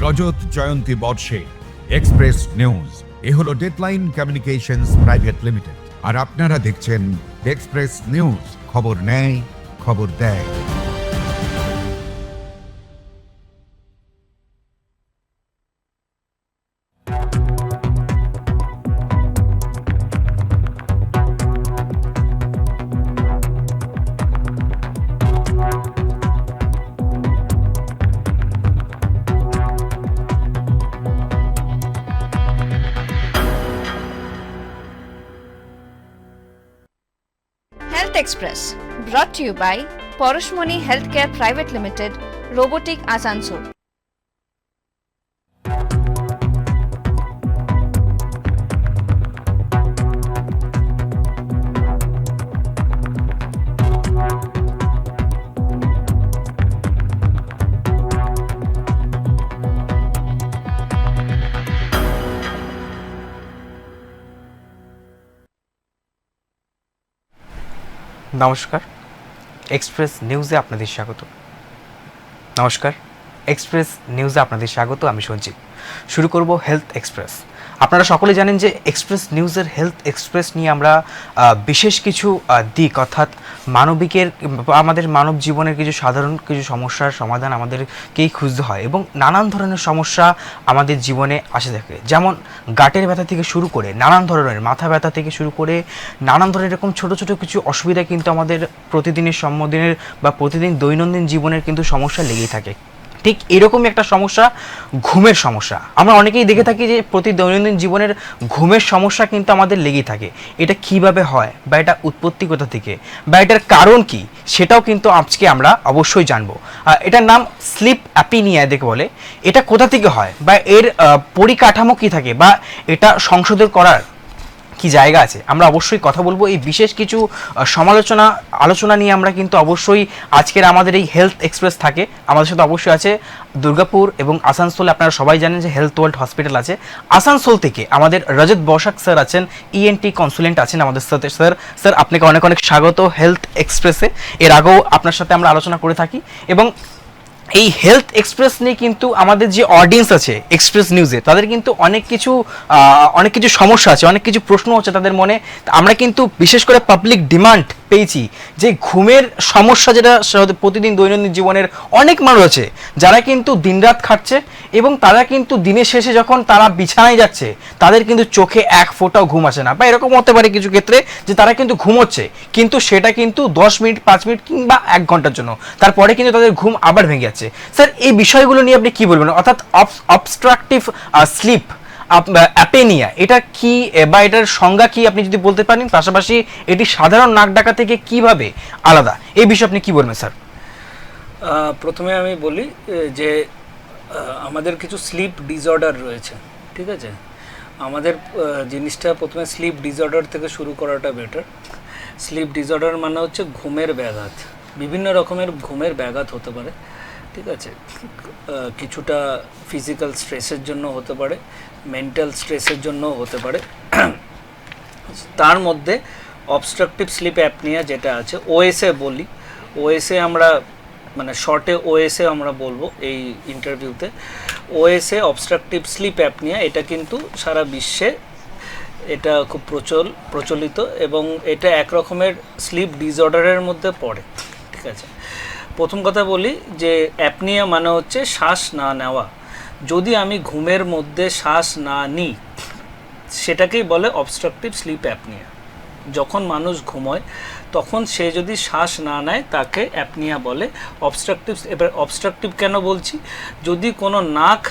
রজত জয়ন্তী বর্ষে express news এ হলো deadline communications private limited, আর আপনারা দেখছেন এক্সপ্রেস নিউজ, খবর নেয় খবর দেয়। Health Express brought to you by Poroshmoni Healthcare Private Limited, Robotic Asansol. নমস্কার, এক্সপ্রেস নিউজে আপনাদের স্বাগত। আমি সঞ্জীব। শুরু করব হেলথ এক্সপ্রেস। আপনারা সকলে জানেন যে এক্সপ্রেস নিউজের হেলথ এক্সপ্রেস নিয়ে আমরা বিশেষ কিছু দিক, অর্থাৎ আমাদের মানব জীবনের কিছু সাধারণ কিছু সমস্যার সমাধান আমাদেরকেই খুঁজতে হয়, এবং নানান ধরনের সমস্যা আমাদের জীবনে আসে থাকে। যেমন গাঁটের ব্যথা থেকে শুরু করে নানান ধরনের মাথা ব্যথা থেকে শুরু করে নানান ধরনের এরকম ছোট ছোট কিছু অসুবিধা কিন্তু আমাদের প্রতিদিনের সম্মদিনের বা প্রতিদিন দৈনন্দিন জীবনের কিন্তু সমস্যা লেগেই থাকে। ঠিক এরকমই একটা সমস্যা ঘুমের সমস্যা। আমরা অনেকেই দেখে থাকি যে প্রতি দৈনন্দিন জীবনের ঘুমের সমস্যা কিন্তু আমাদের লেগেই থাকে। এটা কিভাবে হয়, বা এটা উৎপত্তি কোথা থেকে, বা এটার কারণ কি, সেটাও কিন্তু আজকে আমরা অবশ্যই জানবো। এটার নাম স্লিপ অ্যাপিনিয়া দেখে বলে। এটা কোথা থেকে হয়, বা এর পরিকাঠামো কি থাকে, বা এটা সংশোধন করার কি জায়গা আছে, আমরা অবশ্যই কথা বলবো। এই বিশেষ কিছু আলোচনা নিয়ে আমরা কিন্তু অবশ্যই আজকের আমাদের এই হেলথ এক্সপ্রেস থাকে। আমাদের সাথে অবশ্যই আছে দুর্গাপুর এবং আসানসোলে, আপনারা সবাই জানেন যে হেলথ ওয়ার্ল্ড হসপিটাল আছে। আসানসোল থেকে আমাদের রজত বসাক স্যার আছেন, ইএনটি কনসালটেন্ট আছেন আমাদের সাথে। স্যার আপনাকে অনেক অনেক স্বাগত হেলথ এক্সপ্রেসে। এর আগেও আপনার সাথে আমরা আলোচনা করে থাকি, এবং এই হেলথ এক্সপ্রেস নিয়ে কিন্তু আমাদের যে অডিয়েন্স আছে এক্সপ্রেস নিউজে, তাদের কিন্তু অনেক কিছু সমস্যা আছে, অনেক কিছু প্রশ্ন হচ্ছে তাদের মনে। আমরা কিন্তু বিশেষ করে পাবলিক ডিমান্ড পেয়েছি যে ঘুমের সমস্যা, যেটা প্রতিদিন দৈনন্দিন জীবনের অনেক মানুষ আছে যারা কিন্তু দিনরাত খাটছে, এবং তারা কিন্তু দিনের শেষে যখন তারা বিছানায় যাচ্ছে তাদের কিন্তু চোখে এক ফোঁটাও ঘুম আসে না, বা এরকম হতে পারে কিছু ক্ষেত্রে যে তারা কিন্তু ঘুমোচ্ছে, কিন্তু সেটা কিন্তু 10 মিনিট, 5 মিনিট কিংবা 1 ঘন্টার জন্য, তারপরে কিন্তু তাদের ঘুম আবার ভেঙে যাচ্ছে। স্যার, এই বিষয়গুলো নিয়ে আপনি কি বলবেন? অর্থাৎ অবস্ট্রাকটিভ স্লিপ অ্যাপেনিয়া এটা কি, বা এটার সংজ্ঞা কি আপনি যদি বলতে পারেন, পাশাপাশি এটি সাধারণ নাক ডাকা থেকে কিভাবে আলাদা, এই বিষয়ে আপনি কি বলবেন স্যার? প্রথমে আমি বলি যে আমাদের কিছু স্লিপ ডিসঅর্ডার রয়েছে, ঠিক আছে? আমাদের জিনিসটা প্রথমে স্লিপ ডিসঅর্ডার থেকে শুরু করাটা বেটার। স্লিপ ডিসঅর্ডার মানে হচ্ছে ঘুমের ব্যাঘাত। বিভিন্ন রকমের ঘুমের ব্যাঘাত হতে পারে, ঠিক আছে? কিছুটা ফিজিক্যাল স্ট্রেসের জন্য হতে পারে, মেন্টাল স্ট্রেসের জন্য হতে পারে। তার মধ্যে অবস্ট্রাকটিভ স্লিপ অ্যাপনিয়া যেটা আছে, ওএসএ বলি, ওএসএ আমরা মানে শর্টে ওএসএ আমরা বলবো এই ইন্টারভিউতে। ওএসএ অবস্ট্রাকটিভ স্লিপ অ্যাপনিয়া, এটা কিন্তু সারা বিশ্বে এটা খুব প্রচলিত, এবং এটা এক রকমের স্লিপ ডিসঅর্ডারের মধ্যে পড়ে, ঠিক আছে? প্রথম কথা বলি যে অ্যাপনিয়া মানে হচ্ছে শ্বাস না নেওয়া। যদি আমি ঘুমের মধ্যে শ্বাস না নিই, সেটাকেই বলে অবস্ট্রাকটিভ স্লিপ অ্যাপনিয়া। যখন মানুষ ঘুমোয় তখন সে যদি শ্বাস না নেয় তাকে অ্যাপনিয়া বলে। এবার অবস্ট্রাকটিভ কেন বলছি? যদি কোনো নাক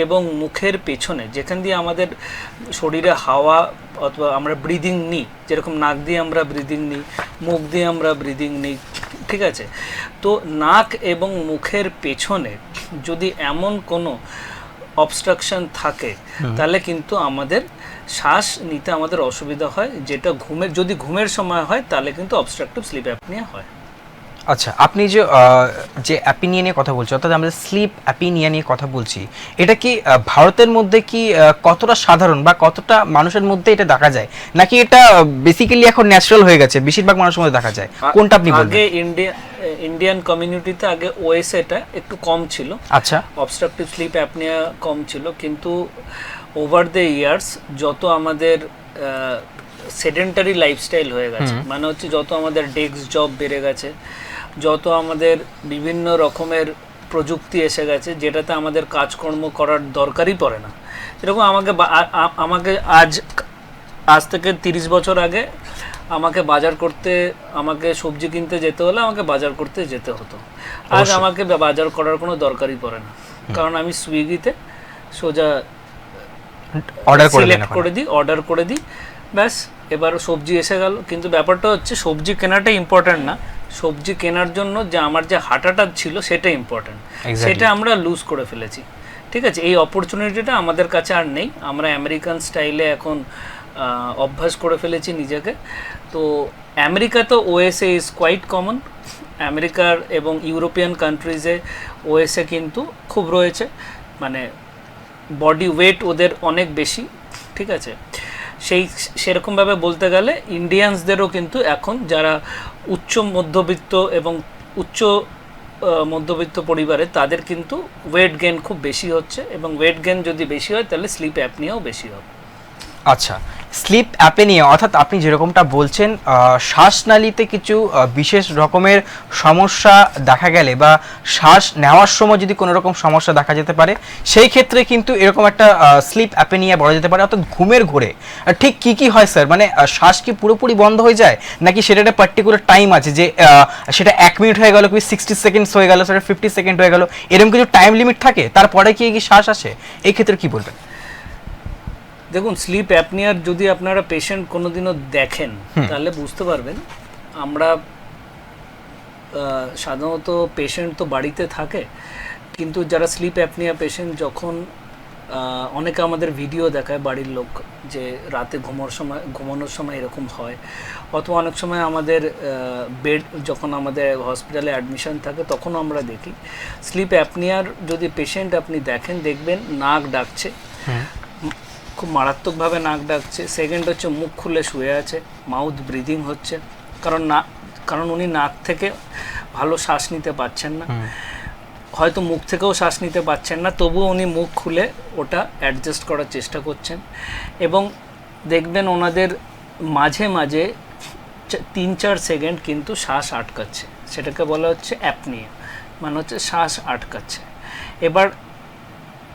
এবং মুখের পেছনে, যেখান দিয়ে আমাদের শরীরে হাওয়া অথবা আমরা ব্রিদিং নিই, যেরকম নাক দিয়ে আমরা ব্রিদিং নিই, মুখ দিয়ে আমরা ব্রিদিং নিই, ঠিক আছে? তো নাক এবং মুখের পেছনে যদি এমন কোনো অবস্ট্রাকশন থাকে, তাহলে কিন্তু আমাদের শ্বাস নিতে আমাদের অসুবিধা হয়, যেটা যদি ঘুমের সময় হয় তাহলে কিন্তু অবস্ট্রাকটিভ স্লিপ অ্যাপনিয়া হয়। আচ্ছা, আপনি যে অ্যাপিনিয়া নিয়ে কথা বলছি, অর্থাৎ আমরা স্লিপ অ্যাপিনিয়া নিয়ে কথা বলছি, এটা কি ভারতের মধ্যে কি কতটা সাধারণ, বা কতটা মানুষের মধ্যে এটা দেখা যায়, নাকি এটা বেসিক্যালি এখন ন্যাচারাল হয়ে গেছে, বেশিরভাগ মানুষের মধ্যে দেখা যায়? কোনটা আপনি বলবেন? আগে ইন্ডিয়ান কমিউনিটিতে আগে ওএসএটা একটু কম ছিল, আচ্ছা অবস্ট্রাকটিভ স্লিপ অ্যাপনিয়া কম ছিল, কিন্তু ওভার দ্য ইয়ার্স যত আমাদের সেডেন্টারি লাইফস্টাইল হয়ে গেছে, মানে হচ্ছে যত আমাদের ডেস্ক জব বেড়ে গেছে, যত আমাদের বিভিন্ন রকমের প্রযুক্তি এসে গেছে যেটাতে আমাদের কাজকর্ম করার দরকারই পড়ে না। যেরকম আমাকে আজ থেকে 30 বছর আগে আমাকে বাজার করতে, আমাকে সবজি কিনতে যেতে হলে আমাকে বাজার করতে যেতে হতো। আজ আমাকে বাজার করার কোনো দরকারই পড়ে না, কারণ আমি সুইগিতে সোজা অর্ডার করে দিই, ব্যাস এবার সবজি এসে গেল। কিন্তু ব্যাপারটা হচ্ছে সবজি কেনাটা ইম্পর্ট্যান্ট না, সবজি কেনার জন্য যে আমার যে হাঁটাটা ছিল সেটা ইম্পর্ট্যান্ট, সেটা আমরা লুজ করে ফেলেছি। ঠিক আছে, এই অপরচুনিটিটা আমাদের কাছে আর নেই। আমরা আমেরিকান স্টাইলে এখন অভ্যাস করে ফেলেছি নিজেকে। তো আমেরিকাতে ওএসএ ইজ কোয়াইট কমন, আমেরিকার এবং ইউরোপিয়ান কান্ট্রিজে ওএসএ কিন্তু খুব রয়েছে, মানে বডি ওয়েট ওদের অনেক বেশি। ঠিক আছে, সেরকমভাবে বলতে গেলে ইন্ডিয়ানসদেরও কিন্তু এখন যারা উচ্চ মধ্যবিত্ত এবং উচ্চ মধ্যবিত্ত পরিবারে, তাদের কিন্তু ওয়েট গেইন খুব বেশি হচ্ছে, এবং ওয়েট গেইন যদি বেশি হয় তাহলে স্লিপ অ্যাপনিয়াও বেশি হবে। আচ্ছা, স্লিপ অ্যাপনিয়া অর্থাৎ আপনি যেরকমটা বলছেন শ্বাসনালীতে কিছু বিশেষ রকমের সমস্যা দেখা গেলে বা শ্বাস নেওয়ার সময় যদি কোনো রকম সমস্যা দেখা যেতে পারে, সেই ক্ষেত্রে কিন্তু এরকম একটা স্লিপ অ্যাপনিয়া বলা যেতে পারে, অর্থাৎ ঘুমের ঘোরে। ঠিক কি কি হয় স্যার, মানে শ্বাস কি পুরোপুরি বন্ধ হয়ে যায়, নাকি সেটা একটা পার্টিকুলার টাইম আছে যে সেটা 1 মিনিট হয়ে গেল, কি 60 সেকেন্ডস হয়ে গেল, সেটা 50 সেকেন্ড হয়ে গেল, এরকম কিছু টাইম লিমিট থাকে, তারপরে কি শ্বাস আসে? এই ক্ষেত্রে কি বলবেন? দেখুন, স্লিপ অ্যাপনিয়ার যদি আপনারা পেশেন্ট কোনোদিনও দেখেন তাহলে বুঝতে পারবেন। আমরা সাধারণত পেশেন্ট তো বাড়িতে থাকে, কিন্তু যারা স্লিপ অ্যাপনিয়া পেশেন্ট, যখন অনেকে আমাদের ভিডিও দেখায় বাড়ির লোক যে রাতে ঘুমানোর সময় এরকম হয়, অথবা অনেক সময় আমাদের বেড যখন আমাদের হসপিটালে অ্যাডমিশন থাকে তখনও আমরা দেখি স্লিপ অ্যাপনিয়ার যদি পেশেন্ট আপনি দেখবেন নাক ডাকছে, খুব মারাত্মকভাবে নাক ডাকছে। সেকেন্ড হচ্ছে মুখ খুলে শুয়ে আছে, মাউথ ব্রিদিং হচ্ছে, কারণ উনি নাক থেকে ভালো শ্বাস নিতে পারছেন না, হয়তো মুখ থেকেও শ্বাস নিতে পারছেন না, তবুও উনি মুখ খুলে ওটা অ্যাডজাস্ট করার চেষ্টা করছেন। এবং দেখবেন ওনাদের মাঝে মাঝে 3-4 সেকেন্ড কিন্তু শ্বাস আটকাচ্ছে, সেটাকে বলা হচ্ছে অ্যাপনিয়া, মানে হচ্ছে শ্বাস আটকাচ্ছে। এবার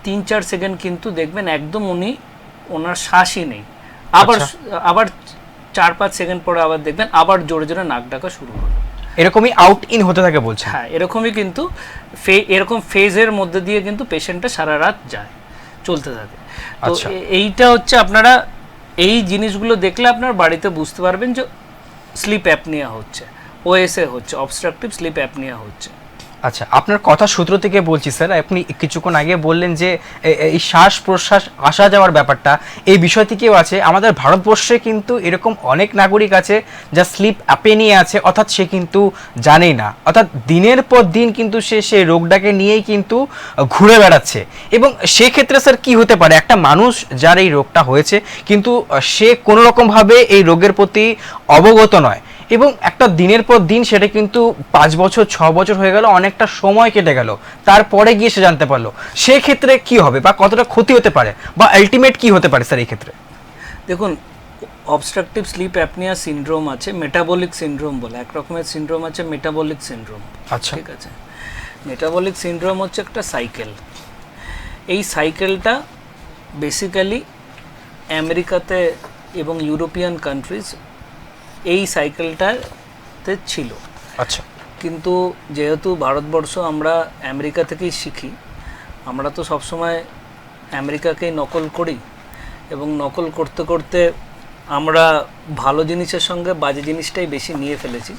3-4 সেকেন্ড কিন্তু দেখবেন একদম ওনার শ্বাসই নেই, আবার 4-5 সেকেন্ড পরে আবার দেখবেন আবার জোরে জোরে নাক ডাকা শুরু হলো। এরকমই আউট ইন হতে থাকে বলছে? হ্যাঁ, এরকমই কিন্তু এরকম ফেজের মধ্যে দিয়ে কিন্তু পেশেন্টটা সারা রাত চলতে থাকে। তো এইটা হচ্ছে, আপনারা এই জিনিসগুলো দেখলে আপনার বাড়িতে বুঝতে পারবেন যে স্লিপ অ্যাপনিয়া হচ্ছে, ওএসএ হচ্ছে, অবস্ট্রাকটিভ স্লিপ অ্যাপনিয়া হচ্ছে। আচ্ছা, আপনার কথা সূত্র থেকে বলছি স্যার, আপনি কিছুক্ষণ আগে বললেন যে এই শ্বাস প্রশ্বাস আসা যাওয়ার ব্যাপারটা, এই বিষয়টিকেও আছে। আমাদের ভারতবর্ষে কিন্তু এরকম অনেক নাগরিক আছে যা স্লিপ অ্যাপনিয়া আছে, অর্থাৎ সে কিন্তু জানেই না, অর্থাৎ দিনের পর দিন কিন্তু সে সেই রোগটাকে নিয়েই কিন্তু ঘুরে বেড়াচ্ছে। এবং সেক্ষেত্রে স্যার কি হতে পারে, একটা মানুষ যার এই রোগটা হয়েছে কিন্তু সে কোনো রকমভাবে এই রোগের প্রতি অবগত নয়, এবং একটা দিনের পর দিন সেটা কিন্তু 5 বছর 6 বছর হয়ে গেল, অনেকটা সময় কেটে গেল, তারপরে গিয়ে সে জানতে পারলো, সেই ক্ষেত্রে কি হবে বা কতটা ক্ষতি হতে পারে বা আলটিমেট কি হতে পারে স্যার এই ক্ষেত্রে? দেখুন, অবস্ট্রাকটিভ স্লিপ অ্যাপনিয়া সিনড্রোম আছে, মেটাবলিক সিনড্রোম বলে এক রকমের সিনড্রোম আছে, মেটাবলিক সিনড্রোম। আচ্ছা, ঠিক আছে, মেটাবলিক সিনড্রোম হচ্ছে একটা সাইকেল। এই সাইকেলটা বেসিক্যালি আমেরিকাতে এবং ইউরোপিয়ান কান্ট্রিজ এই সাইকেলটাতে ছিল। আচ্ছা, কিন্তু যেহেতু ভারতবর্ষ আমরা আমেরিকা থেকেই শিখি, আমরা তো সবসময় আমেরিকাকেই নকল করি, এবং নকল করতে করতে আমরা ভালো জিনিসের সঙ্গে বাজে জিনিসটাই বেশি নিয়ে ফেলেছি।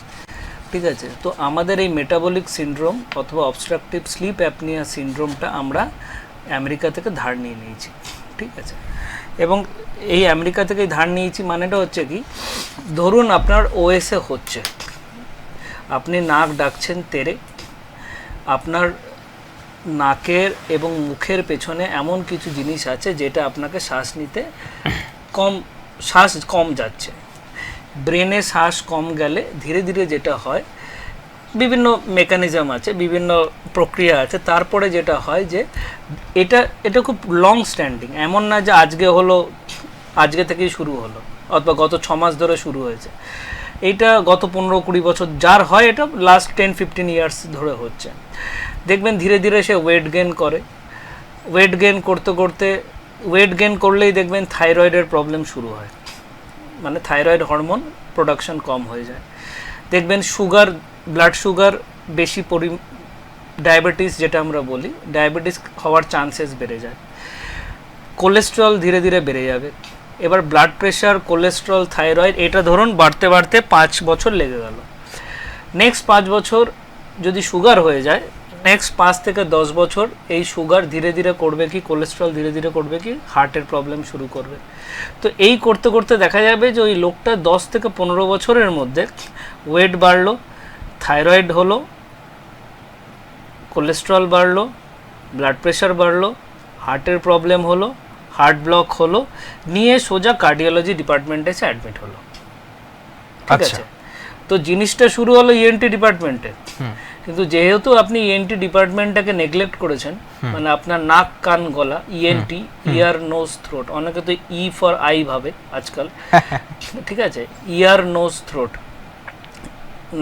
ঠিক আছে, তো আমাদের এই মেটাবলিক সিনড্রোম অথবা অবস্ট্রাকটিভ স্লিপ অ্যাপনিয়া সিনড্রোমটা আমরা আমেরিকা থেকে ধার নিয়ে নিয়েছি। ঠিক আছে, এবং এই আমেরিকা থেকেই ধার নিয়েছি মানেটা হচ্ছে কি, ধরুন আপনার ওএসএ হচ্ছে, আপনি নাক ডাকছেন তেরে, আপনার নাকের এবং মুখের পেছনে এমন কিছু জিনিস আছে যেটা আপনাকে শ্বাস নিতে শ্বাস কম যাচ্ছে। ব্রেনে শ্বাস কম গেলে ধীরে ধীরে যেটা হয়, বিভিন্ন মেকানিজম আছে, বিভিন্ন প্রক্রিয়া আছে। তারপরে যেটা হয় যে এটা খুব লং স্ট্যান্ডিং, এমন না যে আজকে হলো, আজকে থেকেই শুরু হলো, অথবা গত 6 মাস ধরে শুরু হয়েছে। এইটা গত 15-20 বছর যার হয়, এটা লাস্ট 10-15 ইয়ার্স ধরে হচ্ছে। দেখবেন ধীরে ধীরে সে ওয়েট গেইন করে, ওয়েট গেইন করতে করতে, ওয়েট গেইন করলেই দেখবেন থাইরয়েডের প্রবলেম শুরু হয়, মানে থাইরয়েড হরমোন প্রোডাকশন কম হয়ে যায়। দেখবেন সুগার, ব্লাড সুগার বেশি, ডায়াবেটিস যেটা আমরা বলি, ডায়াবেটিস হওয়ার চান্সেস বেড়ে যায়। কোলেস্ট্রল ধীরে ধীরে বেড়ে যাবে। এবার ব্লাড প্রেশার, কোলেস্ট্রল, থাইরয়েড, এটা ধরুন বাড়তে বাড়তে 5 বছর লেগে গেল। নেক্সট 5 বছর যদি সুগার হয়ে যায়, নেক্সট 5 থেকে 10 বছর এই সুগার ধীরে ধীরে করবে কি, কোলেস্ট্রল ধীরে ধীরে করবে কি, হার্টের প্রবলেম শুরু করবে। তো এই করতে করতে দেখা যাবে যে ওই লোকটা 10 থেকে 15 বছরের মধ্যে ওয়েট বাড়লো, থাইরয়েড হলো, কোলেস্ট্রল বাড়লো, ব্লাড প্রেশার বাড়লো, হার্টের প্রবলেম হলো, হার্ট ব্লক হলো, নিয়ে সোজা কার্ডিওলজি ডিপার্টমেন্টে এসে অ্যাডমিট হলো। ঠিক আছে, তো জিনিসটা শুরু হলো ইএনটি ডিপার্টমেন্টে। কিন্তু যেহেতু আপনি ইএনটি ডিপার্টমেন্টটাকে নেগলেক্ট করেছেন, মানে আপনার নাক, কান, গলা, ইএনটি, ইয়ার, নোজ, থ্রোট, অনেকে তো ই ফর আই ভাবে আজকাল, ঠিক আছে, ইয়ার, নোজ, থ্রোট,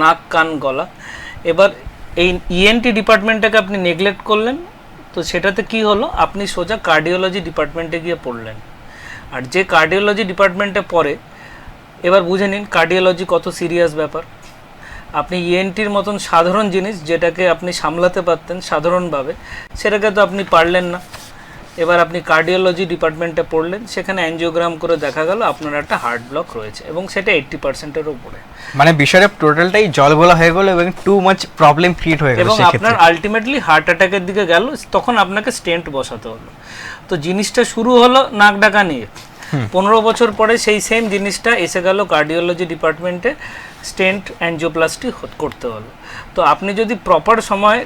নাক, কান, গলা। এবার এই ইএনটি ডিপার্টমেন্টটাকে আপনি নেগলেক্ট করলেন, তো সেটাতে কি হলো, আপনি সোজা কার্ডিওলজি ডিপার্টমেন্টে গিয়ে পড়লেন। আর যে কার্ডিওলজি ডিপার্টমেন্টে পড়ে, এবার বুঝে নিন কার্ডিওলজি কত সিরিয়াস ব্যাপার। আপনি ইএনটির মতন সাধারণ জিনিস যেটাকে আপনি সামলাতে পারতেন সাধারণভাবে, সেটাকে তো আপনি পারলেন না। এবার আপনি কার্ডিওলজি ডিপার্টমেন্টে পড়লেন, সেখানে অ্যাঞ্জিওগ্রাম করে দেখা গেল আপনার একটা হার্ট ব্লক রয়েছে, এবং সেটা 80%-এর উপরে। মানে বিষয়টা টোটালটাই জলগোলা হয়ে গেল এবং টু মাচ প্রবলেম ক্রিয়েট হয়ে গেল, এবং আপনার আলটিমেটলি হার্ট অ্যাটাকের দিকে গেল, তখন আপনাকে স্টেন্ট বসাতে হলো। তো জিনিসটা শুরু হলো নাক ডাকা নিয়ে। 15 বছর পরে সেই সেম জিনিসটা এসে গেল কার্ডিওলজি ডিপার্টমেন্টে, স্টেন্ট, অ্যাঞ্জিওপ্লাস্টি করতে হলো। তো আপনি যদি প্রপার সময়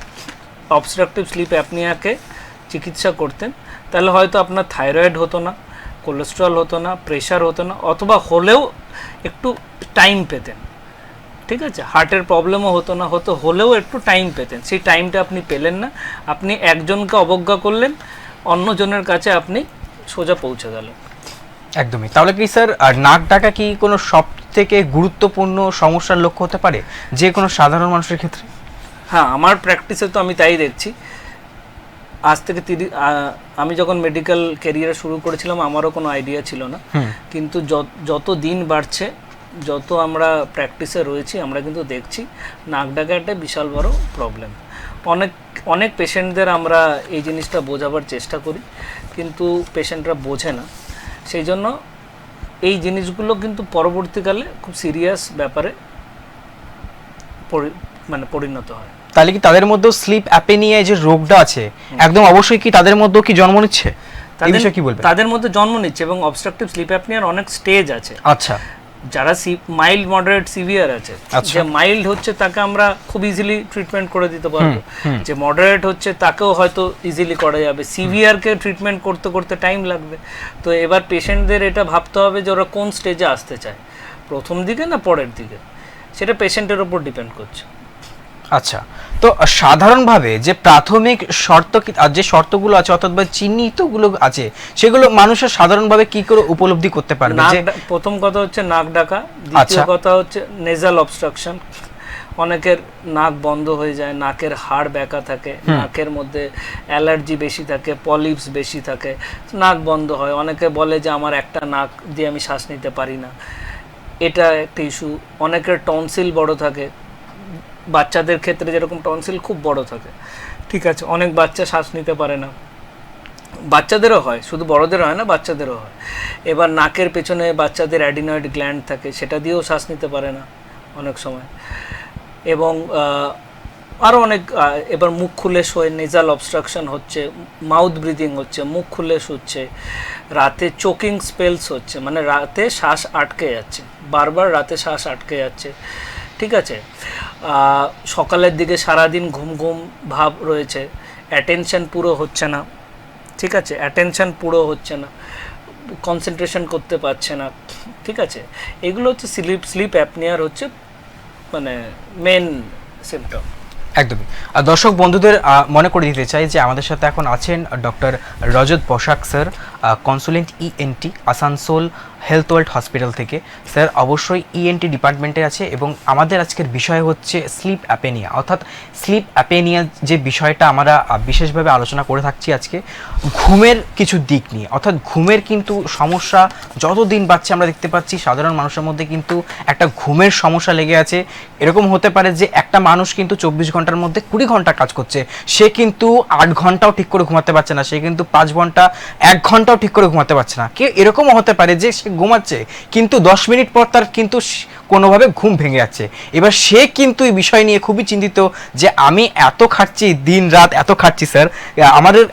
অবস্ট্রাকটিভ স্লিপ অ্যাপনিয়াকে চিকিৎসা করতেন, তাহলে হয়তো আপনার থাইরয়েড হতো না, কোলেস্ট্রল হতো না, প্রেশার হতো না, অথবা হলেও একটু টাইম পেতেন। ঠিক আছে, হার্টের প্রবলেমও হতো না, হলেও একটু টাইম পেতেন। সেই টাইমটা আপনি পেলেন না, আপনি একজনকে অবজ্ঞা করলেন, অন্যজনের কাছে আপনি সোজা পৌঁছে গেলেন। একদমই। তাহলে কি স্যার নাক ডাকা কি কোনো সব থেকে গুরুত্বপূর্ণ সমস্যার লক্ষ্য হতে পারে যে কোনো সাধারণ মানুষের ক্ষেত্রে? হ্যাঁ, আমার প্র্যাকটিসে তো আমি তাই দেখছি। আজ থেকে আমি যখন মেডিকেল ক্যারিয়ার শুরু করেছিলাম, আমারও কোনো আইডিয়া ছিল না, কিন্তু যত দিন বাড়ছে, যত আমরা প্র্যাকটিসে রয়েছি, আমরা কিন্তু দেখছি নাক ডাকা একটা বিশাল বড় প্রবলেম। অনেক পেশেন্টদের আমরা এই জিনিসটা বোঝাবার চেষ্টা করি, কিন্তু পেশেন্টরা বোঝে না। সেই জন্য এই জিনিসগুলো কিন্তু পরবর্তীকালে খুব সিরিয়াস ব্যাপারে মানে পরিণত হয়। তাহলে কি তাদের মধ্যে স্লিপ অ্যাপনিয়া যে রোগটা আছে, একদম অবশ্যই কি তাদের মধ্যেও কি জন্ম নিচ্ছে? এই বিষয়ে কি বলবেন? তাদের মধ্যে জন্ম নিচ্ছে, এবং অবস্ট্রাকটিভ স্লিপ অ্যাপনিয়ার অনেক স্টেজ আছে। আচ্ছা, যারা মাইল্ড, মডারেট, সিভিয়ার আছে, যে মাইল্ড হচ্ছে তাকে আমরা খুব ইজিলি ট্রিটমেন্ট করে দিতে পারবো, যে মডারেট হচ্ছে তাকেও হয়তো ইজিলি করা যাবে, সিভিয়ারকে ট্রিটমেন্ট করতে করতে টাইম লাগবে। তো এবার পেশেন্টদের এটা ভাবতে হবে যে ওরা কোন স্টেজে আসতে চায়, প্রথম দিকে না পরের দিকে, সেটা পেশেন্টের ওপর ডিপেন্ড করছে। আচ্ছা, তো সাধারণভাবে যে প্রাথমিক যে শর্তগুলো আছে, অর্থাৎ বা চিহ্নিতগুলো আছে, সেগুলো মানুষের সাধারণভাবে কি করে উপলব্ধি করতে পারবে? প্রথম কথা হচ্ছে নাক ডাকা, দ্বিতীয় কথা হচ্ছে নেজাল অবস্ট্রাকশন। অনেকের নাক বন্ধ হয়ে যায়, নাকের হাড় ব্যাকা থাকে, নাকের মধ্যে অ্যালার্জি বেশি থাকে, পলিপস বেশি থাকে, নাক বন্ধ হয়। অনেকে বলে যে আমার একটা নাক দিয়ে আমি শ্বাস নিতে পারি না, এটা একটা ইস্যু। অনেকের টনসিল বড় থাকে, বাচ্চাদের ক্ষেত্রে যেরকম টনসিল খুব বড় থাকে, ঠিক আছে, অনেক বাচ্চা শ্বাস নিতে পারে না, বাচ্চাদেরও হয়, শুধু বড়দের হয় না, বাচ্চাদেরও হয়। এবার নাকের পেছনে বাচ্চাদের অ্যাডিনয়েড গ্ল্যান্ড থাকে, সেটা দিয়েও শ্বাস নিতে পারে না অনেক সময়। এবং আরও অনেক, এবার মুখ খুলে শোয়, নেজাল অবস্ট্রাকশন হচ্ছে, মাউথ ব্রিদিং হচ্ছে, মুখ খুলে শুচ্ছে, রাতে চোকিং স্পেলস হচ্ছে, মানে রাতে শ্বাস আটকে যাচ্ছে, বারবার রাতে শ্বাস আটকে যাচ্ছে, ঠিক আছে। সকালের দিকে সারাদিন ঘুম ঘুম ভাব রয়েছে, অ্যাটেনশন পুরো হচ্ছে না, ঠিক আছে, অ্যাটেনশন পুরো হচ্ছে না, কনসেন্ট্রেশন করতে পারছে না, ঠিক আছে। এগুলো হচ্ছে স্লিপ অ্যাপনিয়ার হচ্ছে মানে মেন সিমটম। একদমই। দর্শক বন্ধুদের মনে করে দিতে চাই যে আমাদের সাথে এখন আছেন doctor Rajat Basak sir, consultant ENT, Asansol health world hospital থেকে। স্যার অবশ্যই ইএনটি ডিপার্টমেন্টে আছে এবং আমাদের আজকের বিষয় হচ্ছে স্লিপ অ্যাপেনিয়া, অর্থাৎ স্লিপ অ্যাপেনিয়া যে বিষয়টা আমরা বিশেষভাবে আলোচনা করে থাকছি আজকে ঘুমের কিছু দিক নিয়ে। অর্থাৎ ঘুমের কিন্তু সমস্যা যত দিন বাড়ছে আমরা দেখতে পাচ্ছি সাধারণ মানুষের মধ্যে কিন্তু একটা ঘুমের সমস্যা লেগে আছে। এরকম হতে পারে যে একটা মানুষ কিন্তু 24 ঘন্টার মধ্যে 20 ঘন্টা কাজ করছে, সে কিন্তু 8 ঘন্টাও ঠিক করে ঘুমাতে পারছে না, সে কিন্তু 5 ঘন্টা 1 ঘন্টাও ঠিক করে ঘুমাতে পারছে না। কেউ এরকমও হতে পারে যে সে ঘুমাচ্ছে কিন্তু 10 মিনিট পর তার কিন্তু কোনোভাবে ঘুম ভেঙে যাচ্ছে। এবার সে কিন্তু এই বিষয় নিয়ে খুবই চিন্তিত যে আমি এত খাচ্ছি, দিন রাত এত খাচ্ছি। স্যার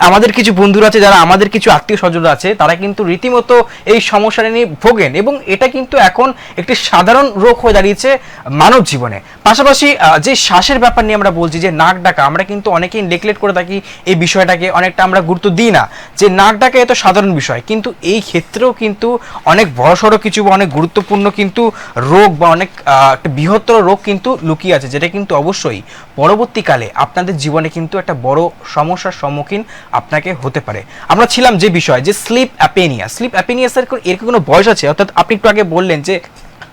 আমাদের কিছু বন্ধুরা আছে, যারা আমাদের কিছু আত্মীয় স্বজনরা আছে, তারা কিন্তু রীতিমতো এই সমস্যাটা নিয়ে ভোগেন এবং এটা কিন্তু এখন একটি সাধারণ রোগ হয়ে দাঁড়িয়েছে মানব জীবনে। পাশাপাশি যে শ্বাসের ব্যাপার নিয়ে আমরা বলছি যে নাক ডাকা, আমরা কিন্তু অনেকেই নেগলেক্ট করে থাকি এই বিষয়টাকে, অনেকটা আমরা গুরুত্ব দিই না যে নাক ডাকা এত সাধারণ বিষয়, কিন্তু এই ক্ষেত্রেও কিন্তু অনেক বড়সড় কিছু বা অনেক গুরুত্বপূর্ণ কিন্তু রোগ বা অনেক একটা বৃহত্তর রোগ কিন্তু লুকিয়ে আছে, যেটা কিন্তু অবশ্যই পরবর্তীকালে আপনাদের জীবনে কিন্তু একটা বড় সমস্যার সম্মুখীন আপনাকে হতে পারে। আমরা ছিলাম যে বিষয় যে স্লিপ অ্যাপেনিয়া। স্লিপ অ্যাপেনিয়া স্যার এর কি কোনো বয়স আছে? অর্থাৎ আপনি একটু আগে বললেন যে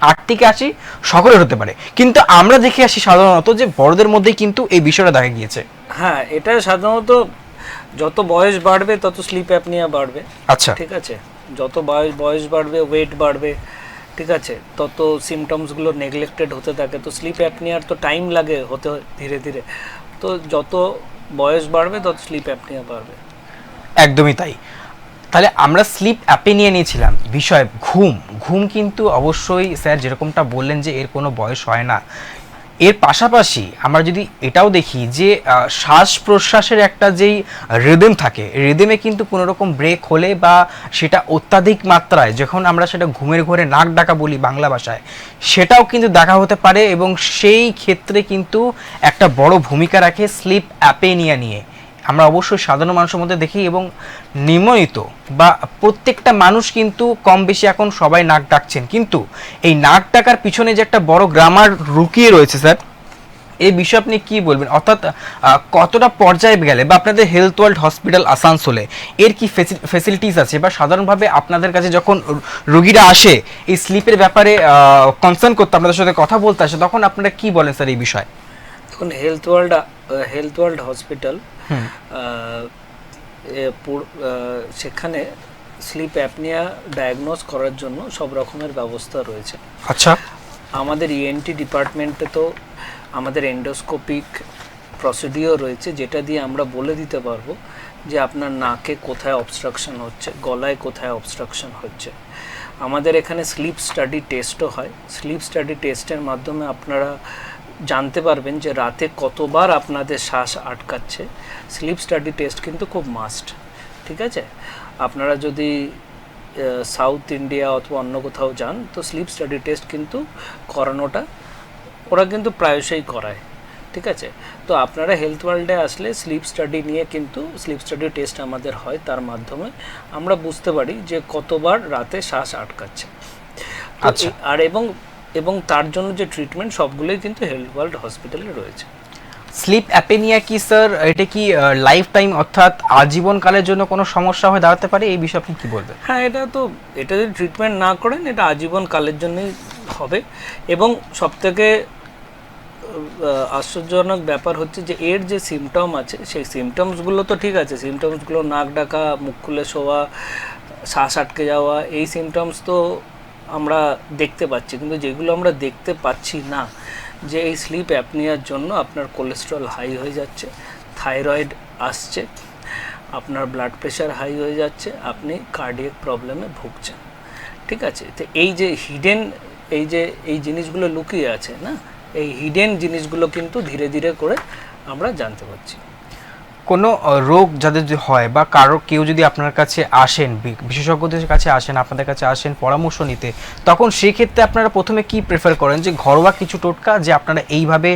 8 থেকে 80 সকলের হতে পারে, কিন্তু আমরা দেখে আসি সাধারণত যে বড়দের মধ্যেই কিন্তু এই বিষয়টা দেখা গিয়েছে। হ্যাঁ, এটা সাধারণত যত বয়স বাড়বে তত স্লিপ অ্যাপনিয়া বাড়বে। আচ্ছা, ঠিক আছে, যত বয়স বাড়বে, ওয়েট বাড়বে, ঠিক আছে, তত সিমটমসগুলো নেগলেক্টেড হতে থাকে। তো স্লিপ অ্যাপনিয়ার তো টাইম লাগে হতে ধীরে ধীরে, তো যত বয়স বাড়বে তত স্লিপ অ্যাপনিয়া বাড়বে। একদমই তাই। তাহলে আমরা স্লিপ অ্যাপেনিয়া নিয়েছিলাম বিষয় ঘুম কিন্তু অবশ্যই স্যার যেরকমটা বললেন যে এর কোনো বয়স হয় না। এর পাশাপাশি আমরা যদি এটাও দেখি যে শ্বাস প্রশ্বাসের একটা যেই রিদম থাকে, রিদমে কিন্তু কোনো রকম ব্রেক হলে বা সেটা অত্যাধিক মাত্রায় যখন আমরা সেটা ঘুমের ঘোরে নাক ডাকা বলি বাংলা ভাষায়, সেটাও কিন্তু দেখা হতে পারে এবং সেই ক্ষেত্রে কিন্তু একটা বড় ভূমিকা রাখে স্লিপ অ্যাপেনিয়া নিয়ে। আমরা অবশ্যই সাধারণ মানুষের মধ্যে দেখি এবং নিয়মিত বা প্রত্যেকটা মানুষ কিন্তু কম বেশি এখন সবাই নাক ডাকছেন, কিন্তু এই নাক ডাকার পিছনে যে একটা বড় গ্রামার লুকিয়ে রয়েছে স্যার, এই বিষয়ে আপনি কি বলবেন? অর্থাৎ কতটা পর্যায়ে গেলে বা আপনাদের হেলথ ওয়ার্ল্ড হসপিটাল আসানসোলে এর কি ফেসিলিটিস আছে, বা সাধারণভাবে আপনাদের কাছে যখন রোগীরা আসে এই স্লিপের ব্যাপারে কনসার্ন করতে আপনাদের সাথে কথা বলতে আসে, তখন আপনারা কি বলেন স্যার এই বিষয়ে? এখন হেলথ ওয়ার্ল্ড হসপিটাল, সেখানে স্লিপ অ্যাপনিয়া ডায়াগনোজ করার জন্য সব রকমের ব্যবস্থা রয়েছে। আচ্ছা, আমাদের ইএনটি ডিপার্টমেন্টে তো আমাদের এন্ডোস্কোপিক প্রসিডিওর রয়েছে, যেটা দিয়ে আমরা বলে দিতে পারবো যে আপনার নাকে কোথায় অবস্ট্রাকশন হচ্ছে, গলায় কোথায় অবস্ট্রাকশন হচ্ছে। আমাদের এখানে স্লিপ স্টাডি টেস্টও হয়। স্লিপ স্টাডি টেস্টের মাধ্যমে আপনারা জানতে পারবেন যে রাতে কতবার আপনাদের শ্বাস আটকাচ্ছে। স্লিপ স্টাডি টেস্ট কিন্তু খুব মাস্ট, ঠিক আছে। আপনারা যদি সাউথ ইন্ডিয়া অথবা অন্য কোথাও যান তো স্লিপ স্টাডি টেস্ট কিন্তু করানোটা ওরা কিন্তু প্রায়শই করায়, ঠিক আছে। তো আপনারা হেলথ ওয়ার্ল্ডে আসলে স্লিপ স্টাডি নিয়ে কিন্তু স্লিপ স্টাডি টেস্ট আমাদের হয়, তার মাধ্যমে আমরা বুঝতে পারি যে কতবার রাতে শ্বাস আটকাচ্ছে। আচ্ছা, আর এবং তার জন্য যে ট্রিটমেন্ট সবগুলোই কিন্তু হেলথ ওয়ার্ল্ড হসপিটালে রয়েছে। স্লিপ অ্যাপেনিয়া কি স্যার এটা কি লাইফ টাইম অর্থাৎ আজীবনকালের জন্য কোনো সমস্যা হয়ে দাঁড়াতে পারে? এই বিষয়ে আপনি কি বলবেন? হ্যাঁ, এটা যদি ট্রিটমেন্ট না করেন এটা আজীবনকালের জন্যই হবে। এবং সবথেকে আশ্চর্যজনক ব্যাপার হচ্ছে যে এর যে সিমটম আছে সেই সিমটমসগুলো তো ঠিক আছে, সিমটমসগুলো নাক ডাকা, মুখ খুলে শোয়া, শ্বাস আটকে যাওয়া, এই সিমটমস তো আমরা দেখতে পাচ্ছি, কিন্তু যেগুলো আমরা দেখতে পাচ্ছি না যে এই স্লিপ অ্যাপনিয়ার জন্য আপনার কোলেস্ট্রল হাই হয়ে যাচ্ছে, থাইরয়েড আসছে, আপনার ব্লাড প্রেশার হাই হয়ে যাচ্ছে, আপনি কার্ডিয়াক প্রবলেমে ভুগছেন, ঠিক আছে। তো এই যে হিডেন এই জিনিসগুলো লুকিয়ে আছে না, এই হিডেন জিনিসগুলো কিন্তু ধীরে ধীরে করে আমরা জানতে পারছি। কোনো রোগ যাদের যদি হয় বা কেউ যদি আপনার কাছে আসেন, বিশেষজ্ঞদের কাছে আসেন, আপনাদের কাছে আসেন পরামর্শ নিতে, তখন সেই ক্ষেত্রে আপনারা প্রথমে কি প্রেফার করেন? যে ঘরোয়া কিছু টোটকা যে আপনারা এইভাবে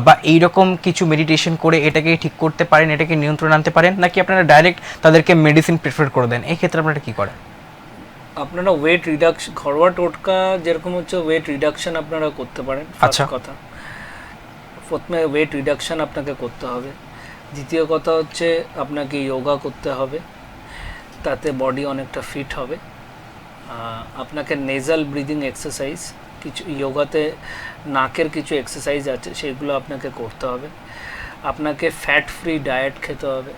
বা এইরকম কিছু মেডিটেশন করে এটাকে ঠিক করতে পারেন, এটাকে নিয়ন্ত্রণ আনতে পারেন, নাকি আপনারা ডাইরেক্ট তাদেরকে মেডিসিন প্রেফার করে দেন? এই ক্ষেত্রে আপনারা কি করেন? আপনারা ওয়েট রিডাকশন, ঘরোয়া টোটকা যেরকম হচ্ছে ওয়েট রিডাকশন আপনারা করতে পারেন। আচ্ছা, কথা প্রথমে ওয়েট রিডাকশান আপনাকে করতে হবে। দ্বিতীয় কথা হচ্ছে আপনাকে যোগা করতে হবে, তাতে বডি অনেকটা ফিট হবে। আপনাকে নেজাল ব্রিদিং এক্সারসাইজ, কিছু যোগাতে নাকের কিছু এক্সারসাইজ আছে, সেগুলো আপনাকে করতে হবে। আপনাকে ফ্যাট ফ্রি ডায়েট খেতে হবে,